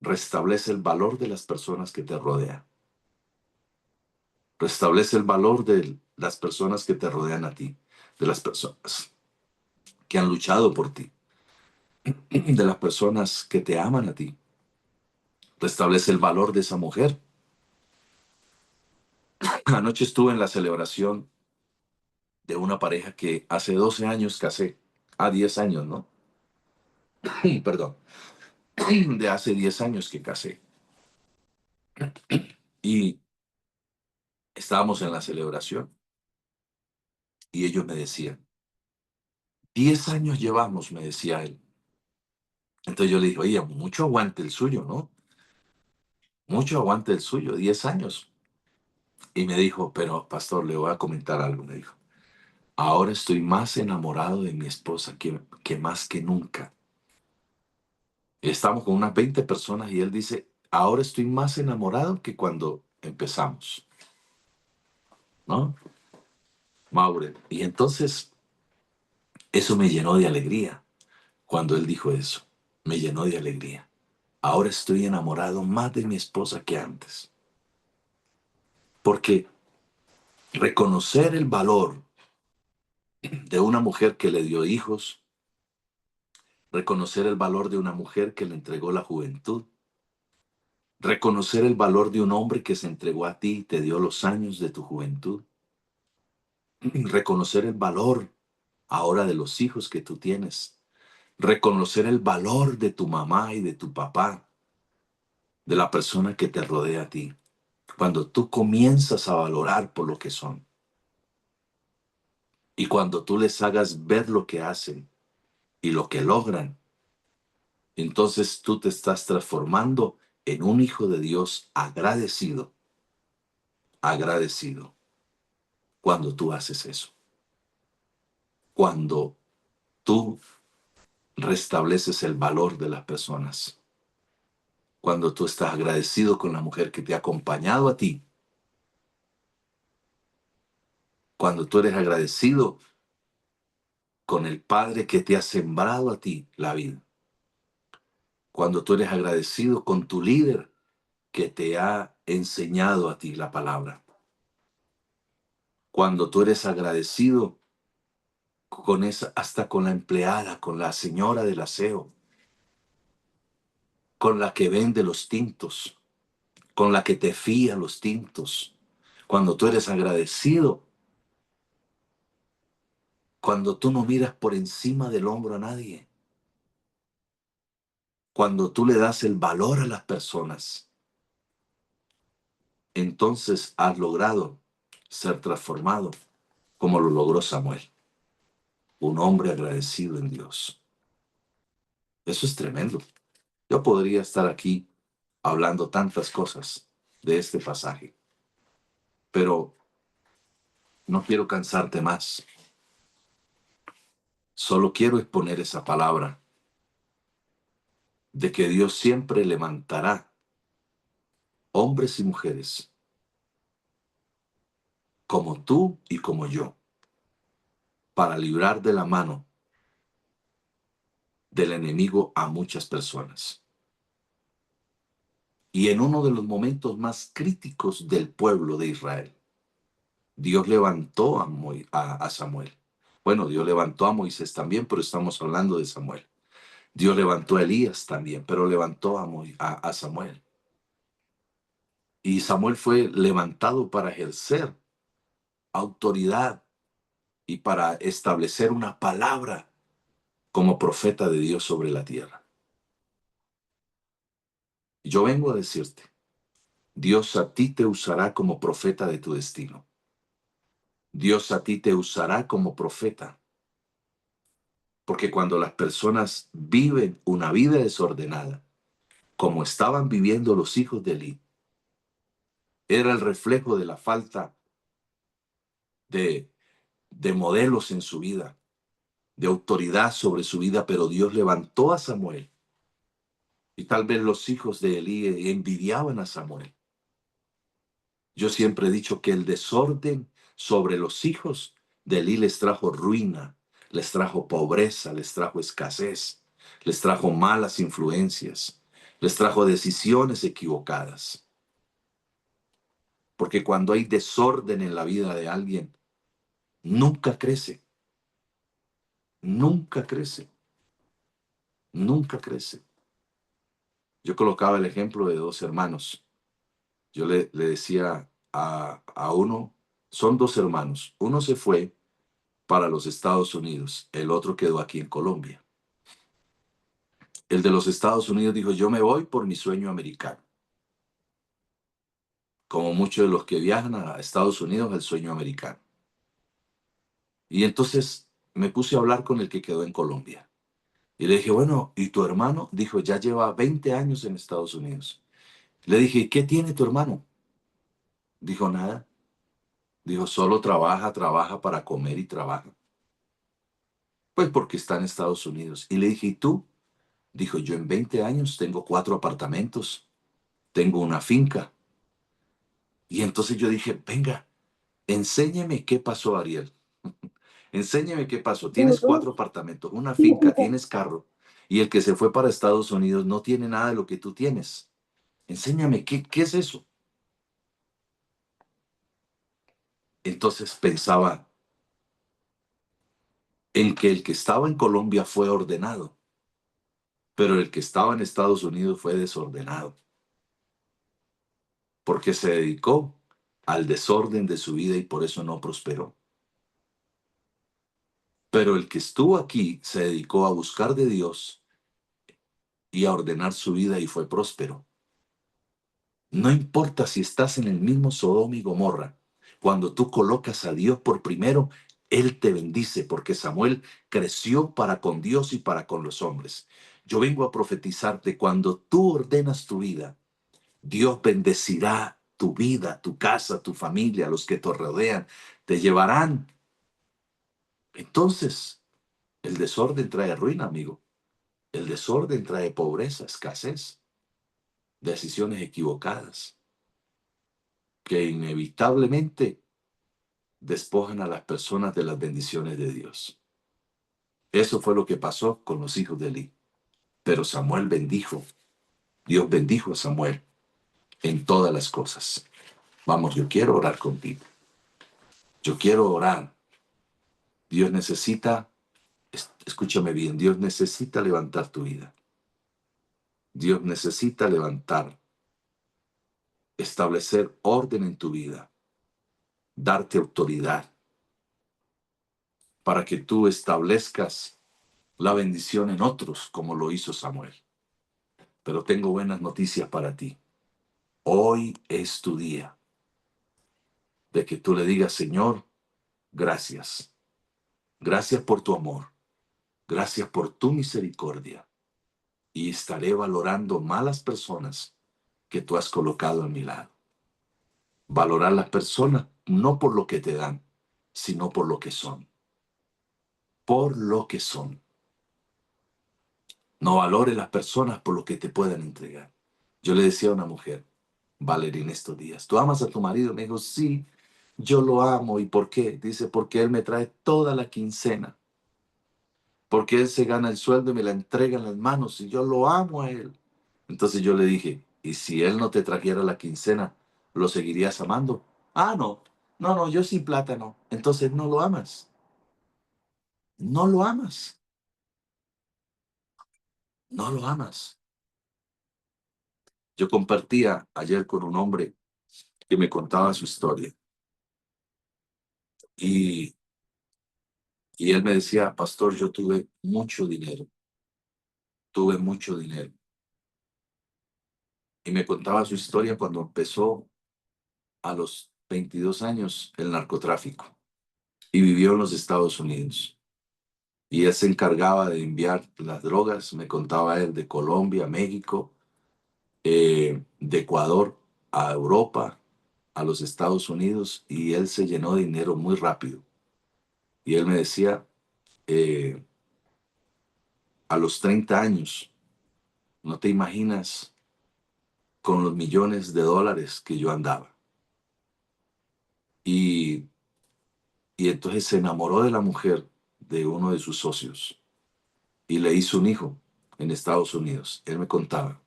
Restablece el valor de las personas que te rodean. Restablece el valor de las personas que te rodean a ti, de las personas que han luchado por ti, de las personas que te aman a ti. Restablece el valor de esa mujer. Anoche estuve en la celebración de una pareja que hace 12 años casé. 10 años, ¿no? Perdón. De hace 10 años que casé. Y estábamos en la celebración y ellos me decían, 10 años llevamos, me decía él. Entonces yo le dije, oye, mucho aguante el suyo, ¿no? Mucho aguante el suyo, 10 años. Y me dijo, pero pastor, le voy a comentar algo, me dijo. Ahora estoy más enamorado de mi esposa que más que nunca. Estamos con unas 20 personas y él dice, ahora estoy más enamorado que cuando empezamos, ¿no? Maure. Y entonces eso me llenó de alegría cuando él dijo eso. Me llenó de alegría. Ahora estoy enamorado más de mi esposa que antes. Porque reconocer el valor de una mujer que le dio hijos, reconocer el valor de una mujer que le entregó la juventud, reconocer el valor de un hombre que se entregó a ti y te dio los años de tu juventud, reconocer el valor ahora de los hijos que tú tienes, reconocer el valor de tu mamá y de tu papá, de la persona que te rodea a ti. Cuando tú comienzas a valorar por lo que son y cuando tú les hagas ver lo que hacen y lo que logran, entonces tú te estás transformando en un hijo de Dios agradecido, agradecido, cuando tú haces eso. Cuando tú restableces el valor de las personas. Cuando tú estás agradecido con la mujer que te ha acompañado a ti. Cuando tú eres agradecido con el Padre que te ha sembrado a ti la vida. Cuando tú eres agradecido con tu líder que te ha enseñado a ti la palabra. Cuando tú eres agradecido con esa, hasta con la empleada, con la señora del aseo, con la que vende los tintos, con la que te fía los tintos. Cuando tú eres agradecido, cuando tú no miras por encima del hombro a nadie, cuando tú le das el valor a las personas, entonces has logrado ser transformado como lo logró Samuel, un hombre agradecido en Dios. Eso es tremendo. Yo podría estar aquí hablando tantas cosas de este pasaje, pero no quiero cansarte más. Solo quiero exponer esa palabra de que Dios siempre levantará hombres y mujeres como tú y como yo para librar de la mano del enemigo a muchas personas. Y en uno de los momentos más críticos del pueblo de Israel, Dios levantó a Samuel. Bueno, Dios levantó a Moisés también, pero estamos hablando de Samuel. Dios levantó a Elías también, pero levantó a Samuel. Y Samuel fue levantado para ejercer autoridad y para establecer una palabra como profeta de Dios sobre la tierra. Yo vengo a decirte, Dios a ti te usará como profeta de tu destino. Dios a ti te usará como profeta. Porque cuando las personas viven una vida desordenada, como estaban viviendo los hijos de Elí, era el reflejo de la falta de, de modelos en su vida, de autoridad sobre su vida, pero Dios levantó a Samuel. Y tal vez los hijos de Elí envidiaban a Samuel. Yo siempre he dicho que el desorden sobre los hijos de Elí les trajo ruina, les trajo pobreza, les trajo escasez, les trajo malas influencias, les trajo decisiones equivocadas. Porque cuando hay desorden en la vida de alguien, nunca crece, nunca crece, nunca crece. Yo colocaba el ejemplo de dos hermanos. Yo le decía a uno, son dos hermanos, uno se fue para los Estados Unidos, el otro quedó aquí en Colombia. El de los Estados Unidos dijo, yo me voy por mi sueño americano. Como muchos de los que viajan a Estados Unidos, el sueño americano. Y entonces me puse a hablar con el que quedó en Colombia. Y le dije, bueno, ¿y tu hermano? Dijo, ya lleva 20 años en Estados Unidos. Le dije, ¿qué tiene tu hermano? Dijo, nada. Dijo, solo trabaja, trabaja para comer y trabaja. Pues porque está en Estados Unidos. Y le dije, ¿y tú? Dijo, yo en 20 años tengo 4 apartamentos, tengo una finca. Y entonces yo dije, venga, enséñeme qué pasó, Ariel. Enséñeme qué pasó. Tienes 4 apartamentos, una finca, tienes carro. Y el que se fue para Estados Unidos no tiene nada de lo que tú tienes. Enséñame, ¿qué es eso? Entonces pensaba en que el que estaba en Colombia fue ordenado, pero el que estaba en Estados Unidos fue desordenado, porque se dedicó al desorden de su vida y por eso no prosperó. Pero el que estuvo aquí se dedicó a buscar de Dios y a ordenar su vida y fue próspero. No importa si estás en el mismo Sodoma y Gomorra, cuando tú colocas a Dios por primero, Él te bendice, porque Samuel creció para con Dios y para con los hombres. Yo vengo a profetizarte, cuando tú ordenas tu vida, Dios bendecirá tu vida, tu casa, tu familia, los que te rodean, te llevarán. Entonces, el desorden trae ruina, amigo. El desorden trae pobreza, escasez, decisiones equivocadas, que inevitablemente despojan a las personas de las bendiciones de Dios. Eso fue lo que pasó con los hijos de Eli. Pero Samuel bendijo, Dios bendijo a Samuel en todas las cosas. Vamos, yo quiero orar contigo. Yo quiero orar. Dios necesita, escúchame bien, Dios necesita levantar tu vida. Dios necesita levantar, establecer orden en tu vida, darte autoridad para que tú establezcas la bendición en otros como lo hizo Samuel. Pero tengo buenas noticias para ti. Hoy es tu día de que tú le digas, Señor, gracias. Gracias por tu amor. Gracias por tu misericordia. Y estaré valorando malas personas que tú has colocado a mi lado. Valorar las personas no por lo que te dan, sino por lo que son. Por lo que son. No valores las personas por lo que te puedan entregar. Yo le decía a una mujer, Valeria, en estos días, ¿tú amas a tu marido? Me dijo, sí, yo lo amo. ¿Y por qué? Dice, porque él me trae toda la quincena. Porque él se gana el sueldo y me la entrega en las manos y yo lo amo a él. Entonces yo le dije, ¿y si él no te trajera la quincena, lo seguirías amando? Ah, no, no, yo sin plata no. Entonces no lo amas. No lo amas. No lo amas. Yo compartía ayer con un hombre que me contaba su historia y, y él me decía, pastor, yo tuve mucho dinero. Y me contaba su historia cuando empezó a los 22 años el narcotráfico y vivió en los Estados Unidos. Y él se encargaba de enviar las drogas, me contaba él, de Colombia, México, de Ecuador a Europa, a los Estados Unidos, y él se llenó de dinero muy rápido. Y él me decía, eh, a los 30 años, no te imaginas con los millones de dólares que yo andaba. Y, y entonces se enamoró de la mujer de uno de sus socios y le hizo un hijo en Estados Unidos. Él me contaba.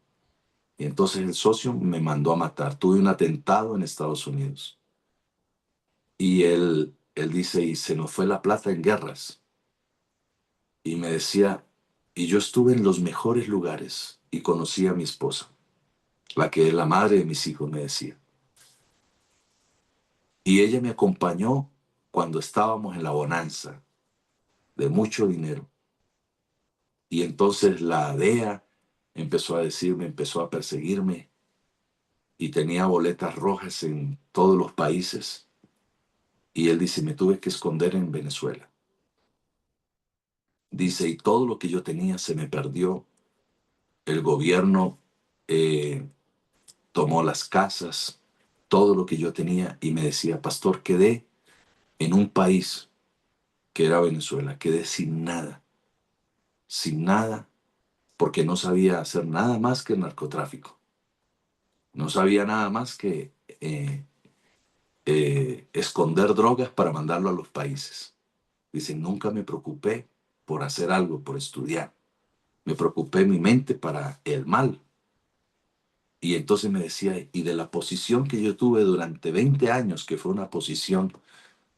Y entonces el socio me mandó a matar. Tuve un atentado en Estados Unidos. Y él dice, y se nos fue la plata en guerras. Y me decía, y yo estuve en los mejores lugares y conocí a mi esposa, la que es la madre de mis hijos, me decía. Y ella me acompañó cuando estábamos en la bonanza de mucho dinero. Y entonces la DEA empezó a decirme, empezó a perseguirme y tenía boletas rojas en todos los países. Y él dice, me tuve que esconder en Venezuela. Dice, y todo lo que yo tenía se me perdió. El gobierno eh, tomó las casas, todo lo que yo tenía y me decía, pastor, quedé en un país que era Venezuela, quedé sin nada porque no sabía hacer nada más que el narcotráfico. No sabía nada más que esconder drogas para mandarlo a los países. Dice, nunca me preocupé por hacer algo, por estudiar. Me preocupé mi mente para el mal. Y entonces me decía, y de la posición que yo tuve durante 20 años, que fue una posición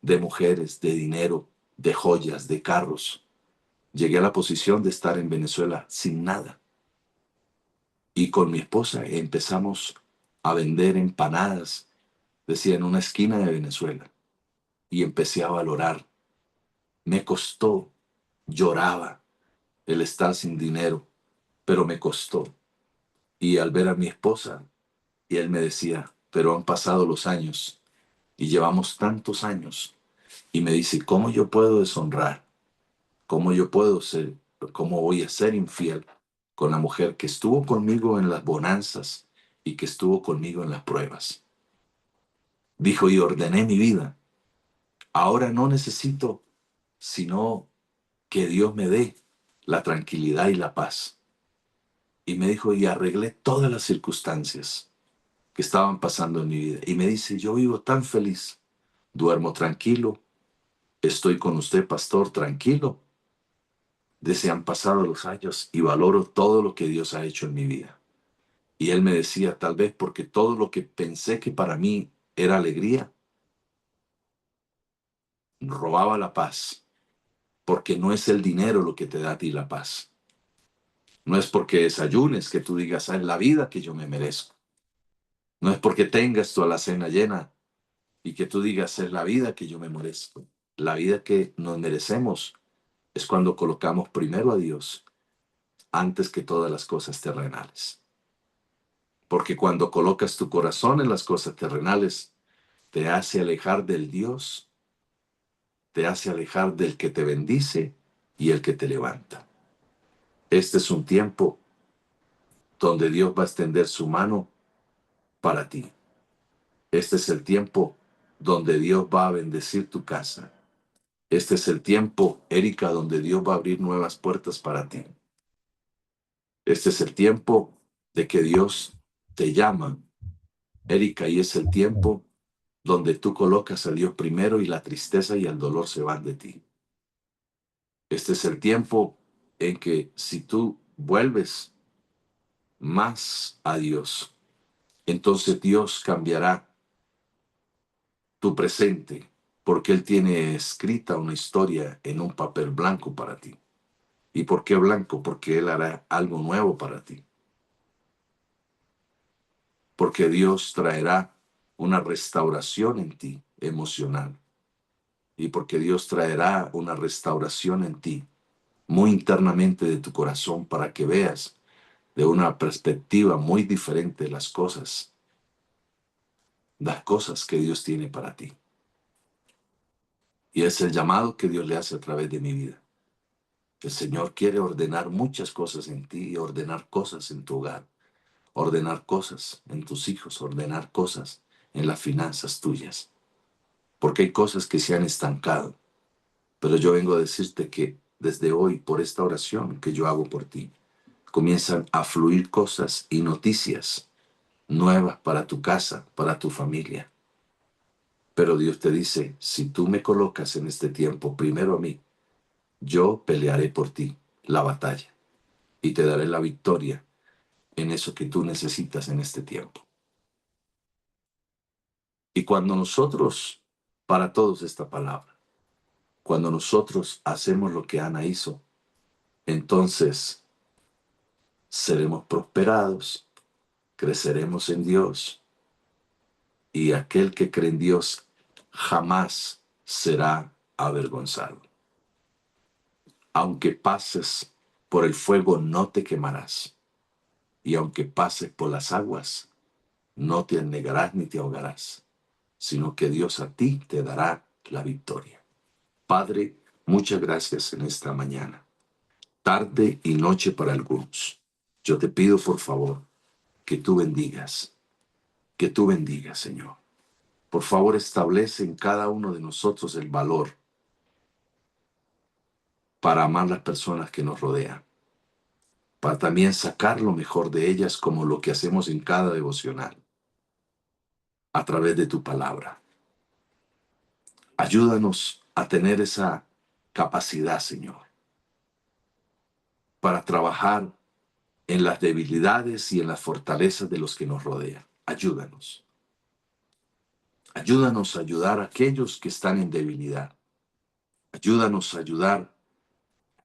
de mujeres, de dinero, de joyas, de carros, llegué a la posición de estar en Venezuela sin nada. Y con mi esposa empezamos a vender empanadas, decía, en una esquina de Venezuela. Y empecé a valorar. Me costó, lloraba el estar sin dinero, pero me costó. Y al ver a mi esposa, y él me decía, pero han pasado los años y llevamos tantos años. Y me dice, ¿cómo yo puedo deshonrar? ¿Cómo yo puedo ser? ¿Cómo voy a ser infiel con la mujer que estuvo conmigo en las bonanzas y que estuvo conmigo en las pruebas? Dijo, y ordené mi vida. Ahora no necesito sino que Dios me dé la tranquilidad y la paz. Y me dijo, y arreglé todas las circunstancias que estaban pasando en mi vida. Y me dice, yo vivo tan feliz, duermo tranquilo, estoy con usted, pastor, tranquilo. Desde han pasado los años y valoro todo lo que Dios ha hecho en mi vida. Y él me decía, tal vez porque todo lo que pensé que para mí era alegría, robaba la paz, porque no es el dinero lo que te da a ti la paz. No es porque desayunes que tú digas, ah, es la vida que yo me merezco. No es porque tengas tu alacena llena y que tú digas, es la vida que yo me merezco. La vida que nos merecemos es cuando colocamos primero a Dios antes que todas las cosas terrenales. Porque cuando colocas tu corazón en las cosas terrenales, te hace alejar del Dios, te hace alejar del que te bendice y el que te levanta. Este es un tiempo donde Dios va a extender su mano para ti. Este es el tiempo donde Dios va a bendecir tu casa. Este es el tiempo, Erika, donde Dios va a abrir nuevas puertas para ti. Este es el tiempo de que Dios te llama, Erika, y es el tiempo donde tú colocas a Dios primero y la tristeza y el dolor se van de ti. Este es el tiempo en que si tú vuelves más a Dios, entonces Dios cambiará tu presente, porque Él tiene escrita una historia en un papel blanco para ti. ¿Y por qué blanco? Porque Él hará algo nuevo para ti. Porque Dios traerá una restauración en ti emocional. Y porque Dios traerá una restauración en ti muy internamente de tu corazón para que veas de una perspectiva muy diferente las cosas que Dios tiene para ti. Y es el llamado que Dios le hace a través de mi vida. El Señor quiere ordenar muchas cosas en ti y ordenar cosas en tu hogar, ordenar cosas en tus hijos, ordenar cosas en las finanzas tuyas. Porque hay cosas que se han estancado. Pero yo vengo a decirte que desde hoy, por esta oración que yo hago por ti, comienzan a fluir cosas y noticias nuevas para tu casa, para tu familia. Pero Dios te dice, si tú me colocas en este tiempo primero a mí, yo pelearé por ti la batalla y te daré la victoria en eso que tú necesitas en este tiempo. Y cuando nosotros, para todos esta palabra, cuando nosotros hacemos lo que Ana hizo, entonces seremos prosperados, creceremos en Dios y aquel que cree en Dios jamás será avergonzado. Aunque pases por el fuego, no te quemarás. Y aunque pases por las aguas, no te anegarás ni te ahogarás, sino que Dios a ti te dará la victoria. Padre, muchas gracias en esta mañana, tarde y noche para algunos. Yo te pido, por favor, que tú bendigas, Señor. Por favor, establece en cada uno de nosotros el valor para amar las personas que nos rodean, para también sacar lo mejor de ellas como lo que hacemos en cada devocional, a través de tu palabra. Ayúdanos a tener esa capacidad, Señor, para trabajar en las debilidades y en las fortalezas de los que nos rodean. Ayúdanos. Ayúdanos a ayudar a aquellos que están en debilidad. Ayúdanos a ayudar,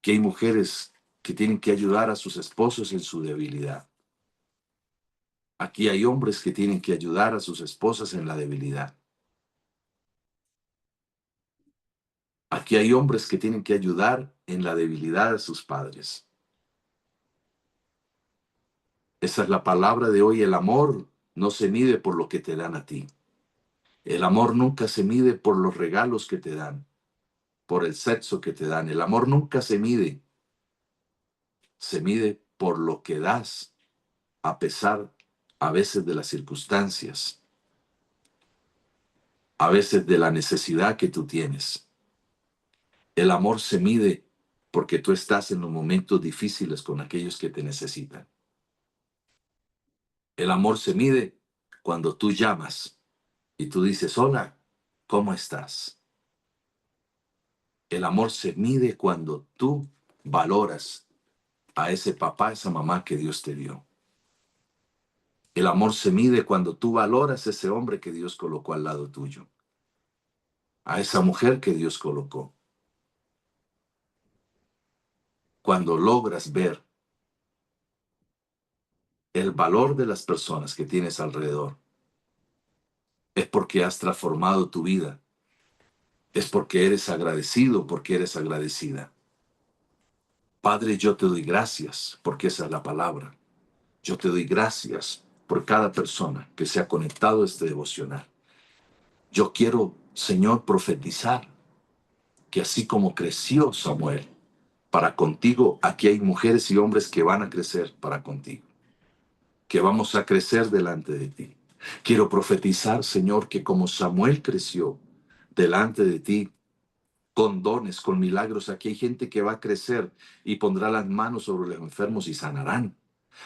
que hay mujeres que tienen que ayudar a sus esposos en su debilidad. Aquí hay hombres que tienen que ayudar a sus esposas en la debilidad. Aquí hay hombres que tienen que ayudar en la debilidad a sus padres. Esa es la palabra de hoy. El amor no se mide por lo que te dan a ti. El amor nunca se mide por los regalos que te dan, por el sexo que te dan. El amor nunca se mide. Se mide por lo que das, a pesar a veces de las circunstancias, a veces de la necesidad que tú tienes. El amor se mide porque tú estás en los momentos difíciles con aquellos que te necesitan. El amor se mide cuando tú llamas y tú dices, hola, ¿cómo estás? El amor se mide cuando tú valoras a ese papá, esa mamá que Dios te dio. El amor se mide cuando tú valoras a ese hombre que Dios colocó al lado tuyo, a esa mujer que Dios colocó. Cuando logras ver el valor de las personas que tienes alrededor, es porque has transformado tu vida, es porque eres agradecido, porque eres agradecida. Padre, yo te doy gracias, porque esa es la palabra. Yo te doy gracias por cada persona que se ha conectado a este devocional. Yo quiero, Señor, profetizar que así como creció Samuel para contigo, aquí hay mujeres y hombres que van a crecer para contigo, que vamos a crecer delante de ti. Quiero profetizar, Señor, que como Samuel creció delante de ti, con dones, con milagros, aquí hay gente que va a crecer y pondrá las manos sobre los enfermos y sanarán.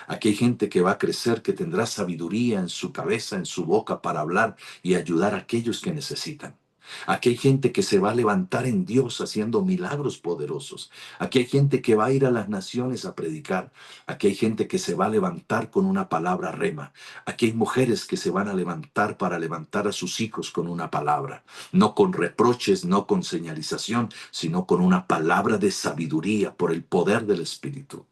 Aquí hay gente que va a crecer, que tendrá sabiduría en su cabeza, en su boca para hablar y ayudar a aquellos que necesitan. Aquí hay gente que se va a levantar en Dios haciendo milagros poderosos. Aquí hay gente que va a ir a las naciones a predicar. Aquí hay gente que se va a levantar con una palabra rema. Aquí hay mujeres que se van a levantar para levantar a sus hijos con una palabra. No con reproches, no con señalización, sino con una palabra de sabiduría por el poder del Espíritu.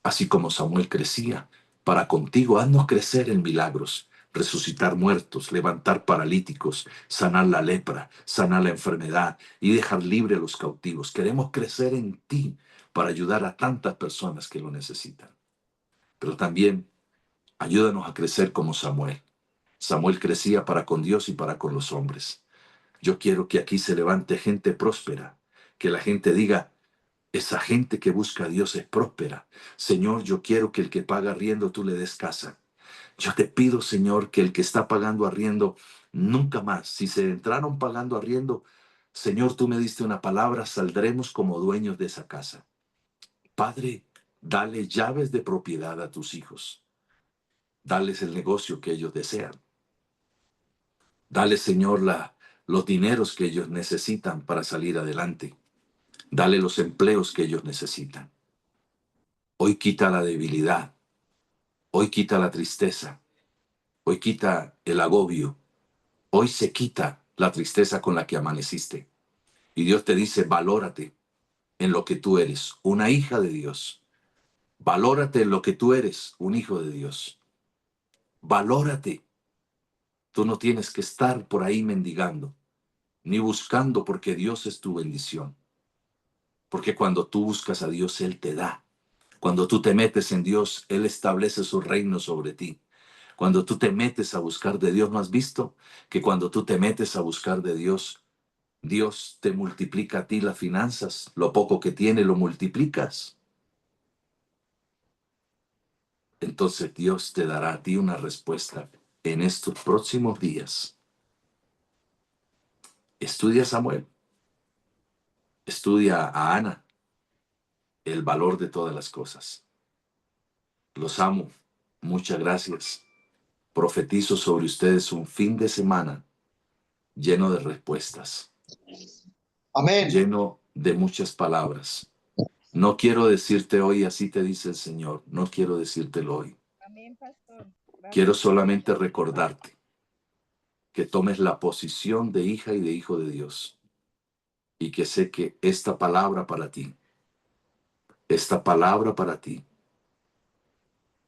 Así como Samuel crecía, para contigo, haznos crecer en milagros, resucitar muertos, levantar paralíticos, sanar la lepra, sanar la enfermedad y dejar libre a los cautivos. Queremos crecer en ti para ayudar a tantas personas que lo necesitan. Pero también ayúdanos a crecer como Samuel. Samuel crecía para con Dios y para con los hombres. Yo quiero que aquí se levante gente próspera, que la gente diga, esa gente que busca a Dios es próspera. Señor, yo quiero que el que paga arriendo tú le des casa. Yo te pido, Señor, que el que está pagando arriendo, nunca más, si se entraron pagando arriendo, Señor, tú me diste una palabra, saldremos como dueños de esa casa. Padre, dale llaves de propiedad a tus hijos. Dales el negocio que ellos desean. Dale, Señor, los dineros que ellos necesitan para salir adelante. Dale los empleos que ellos necesitan. Hoy quita la debilidad. Hoy quita la tristeza. Hoy quita el agobio. Hoy se quita la tristeza con la que amaneciste. Y Dios te dice, valórate en lo que tú eres, una hija de Dios. Valórate en lo que tú eres, un hijo de Dios. Valórate. Tú no tienes que estar por ahí mendigando, ni buscando porque Dios es tu bendición. Porque cuando tú buscas a Dios, Él te da. Cuando tú te metes en Dios, Él establece su reino sobre ti. Cuando tú te metes a buscar de Dios, ¿no has visto que cuando tú te metes a buscar de Dios, Dios te multiplica a ti las finanzas? Lo poco que tiene lo multiplicas. Entonces Dios te dará a ti una respuesta en estos próximos días. Estudia a Samuel, estudia a Ana, el valor de todas las cosas. Los amo. Muchas gracias. Profetizo sobre ustedes un fin de semana lleno de respuestas, Amén. lleno de muchas palabras. No quiero decirte hoy, así te dice el Señor, no quiero decírtelo hoy. Amén, pastor. Quiero solamente recordarte que tomes la posición de hija y de hijo de Dios y que sé que esta palabra para ti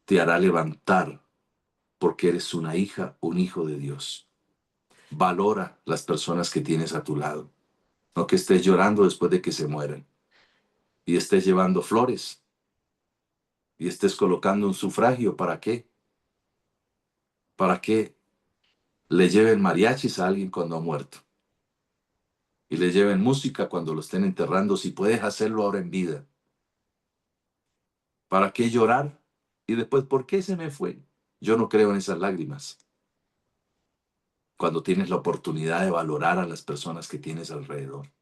te hará levantar porque eres una hija, un hijo de Dios. Valora las personas que tienes a tu lado, no que estés llorando después de que se mueren y estés llevando flores y estés colocando un sufragio. ¿Para qué? ¿Para qué le lleven mariachis a alguien cuando ha muerto? Y le lleven música cuando lo estén enterrando, si puedes hacerlo ahora en vida. ¿Para qué llorar? Y después, ¿por qué se me fue? Yo no creo en esas lágrimas. Cuando tienes la oportunidad de valorar a las personas que tienes alrededor.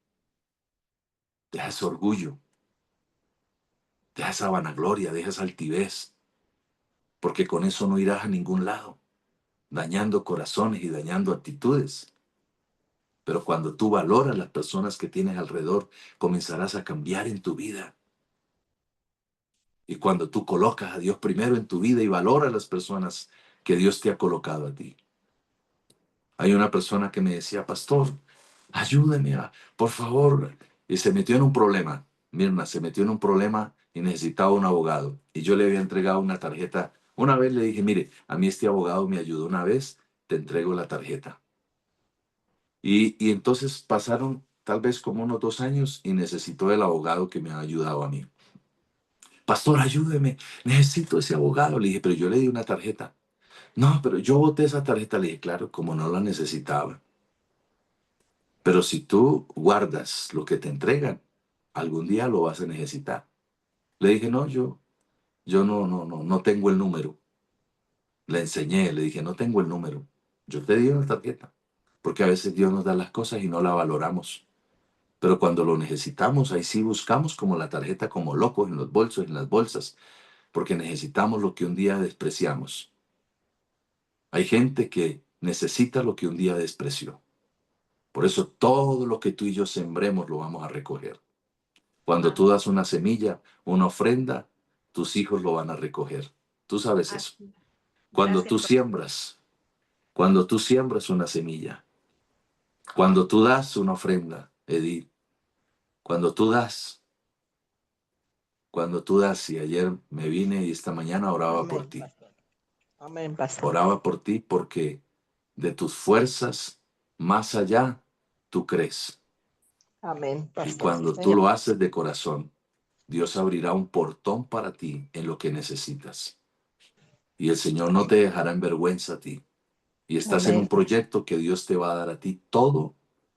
Deja ese orgullo, deja esa vanagloria, deja esa altivez, porque con eso no irás a ningún lado, dañando corazones y dañando actitudes. Pero cuando tú valoras las personas que tienes alrededor, comenzarás a cambiar en tu vida. Y cuando tú colocas a Dios primero en tu vida y valoras las personas que Dios te ha colocado a ti. Hay una persona que me decía, pastor, ayúdeme, por favor. Y se metió en un problema. Mirna se metió en un problema y necesitaba un abogado. Y yo le había entregado una tarjeta. Una vez le dije, mire, a mí este abogado me ayudó una vez, te entrego la tarjeta. Y entonces pasaron tal vez como unos 2 años y necesitó el abogado que me ha ayudado a mí. Pastor, ayúdeme, necesito ese abogado. Le dije, pero yo le di una tarjeta. No, pero yo boté esa tarjeta. Le dije, claro, como no la necesitaba. Pero si tú guardas lo que te entregan, algún día lo vas a necesitar. Le dije, no, yo no tengo el número. Le enseñé, le dije, no tengo el número. Yo te di una tarjeta. Porque a veces Dios nos da las cosas y no la valoramos. Pero cuando lo necesitamos, ahí sí buscamos como la tarjeta como locos en los bolsos, en las bolsas, porque necesitamos lo que un día despreciamos. Hay gente que necesita lo que un día despreció. Por eso todo lo que tú y yo sembremos lo vamos a recoger. Cuando tú das una semilla, una ofrenda, tus hijos lo van a recoger. Tú sabes eso. Cuando tú siembras una semilla, cuando tú das una ofrenda, Edith, cuando tú das, y ayer me vine y esta mañana oraba por ti. Amén, pastor. Oraba por ti porque de tus fuerzas, más allá, tú crees. Amén, pastor. Y cuando tú lo haces de corazón, Dios abrirá un portón para ti en lo que necesitas. Y el Señor no te dejará en vergüenza a ti. Y estás en un proyecto que Dios te va a dar a ti todo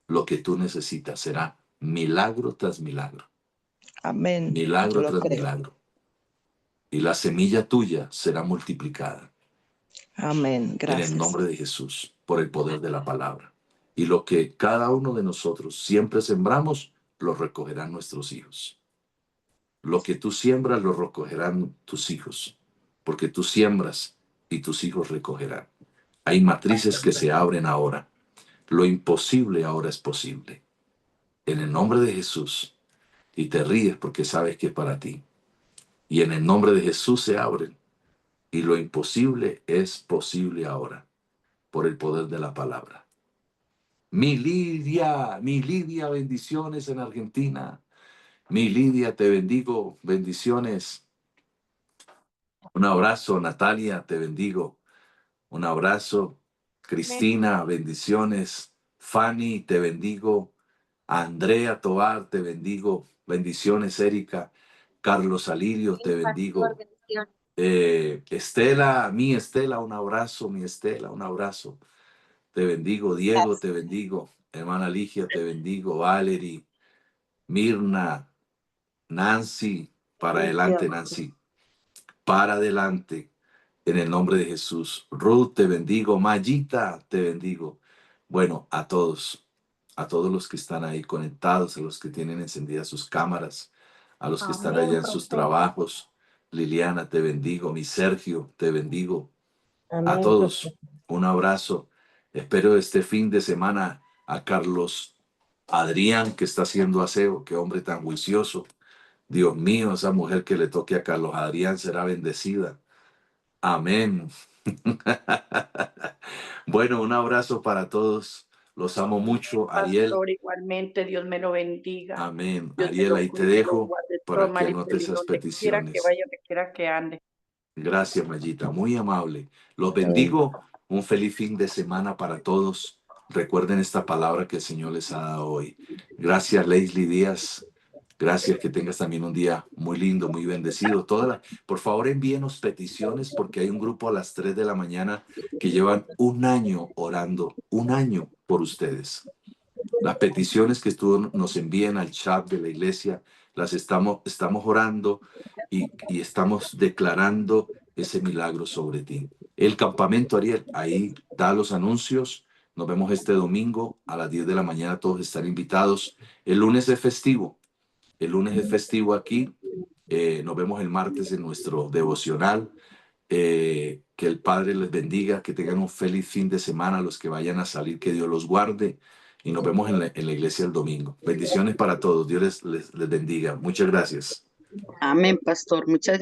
lo que tú necesitas. Será milagro tras milagro. Amén. Milagro tras milagro. Y la semilla tuya será multiplicada. Amén. Gracias. En el nombre de Jesús, por el poder de la palabra. Y lo que cada uno de nosotros siempre sembramos, lo recogerán nuestros hijos. Lo que tú siembras, lo recogerán tus hijos. Porque tú siembras y tus hijos recogerán. Hay matrices que se abren ahora. Lo imposible ahora es posible. En el nombre de Jesús. Y te ríes porque sabes que es para ti. Y en el nombre de Jesús se abren. Y lo imposible es posible ahora. Por el poder de la palabra. Mi Lidia, bendiciones en Argentina. Mi Lidia, te bendigo, bendiciones. Un abrazo, Natalia, te bendigo. Un abrazo. Cristina, bendiciones. Fanny, te bendigo. Andrea Tobar, te bendigo. Bendiciones, Erika. Carlos Alirio, te bendigo. Estela, mi Estela, un abrazo, mi Estela, un abrazo. Te bendigo, Diego, te bendigo. Hermana Ligia, te bendigo. Valerie, Mirna, Nancy, para adelante, Nancy. Para adelante, en el nombre de Jesús. Ruth, te bendigo. Mayita, te bendigo. Bueno, a todos los que están ahí conectados, a los que tienen encendidas sus cámaras, a los que están allá en sus trabajos. Liliana, te bendigo. Mi Sergio, te bendigo. A Amén, todos, pastor. un abrazo. Espero este fin de semana a Carlos Adrián, que está haciendo aseo. Qué hombre tan juicioso. Dios mío, esa mujer que le toque a Carlos Adrián será bendecida. Amén. Bueno, un abrazo para todos. Los amo mucho. Ariel. Pastor, igualmente, Dios me lo bendiga. Amén. Dios Ariel, me lo ahí te cuide, lo dejo guarde, para todo que mal y anotes esas donde quiera que peticiones. vaya, donde quiera que ande. Gracias, Mayita. Muy amable. Los bendigo. Un feliz fin de semana para todos. Recuerden esta palabra que el Señor les ha dado hoy. Gracias, Leslie Díaz. Gracias, que tengas también un día muy lindo, muy bendecido. Por favor, envíenos peticiones porque hay un grupo a las 3 de la mañana que llevan un año orando, un año por ustedes. Las peticiones que nos envían al chat de la iglesia, las estamos orando y estamos declarando ese milagro sobre ti. El campamento, Ariel, ahí da los anuncios. Nos vemos este domingo a las 10 de la mañana. Todos están invitados. El lunes es festivo. El lunes es festivo aquí. Nos vemos el martes en nuestro devocional. Que el Padre les bendiga, que tengan un feliz fin de semana. Los que vayan a salir, que Dios los guarde. Y nos vemos en la iglesia el domingo. Bendiciones para todos. Dios les bendiga. Muchas gracias. Amén, pastor. Muchas gracias.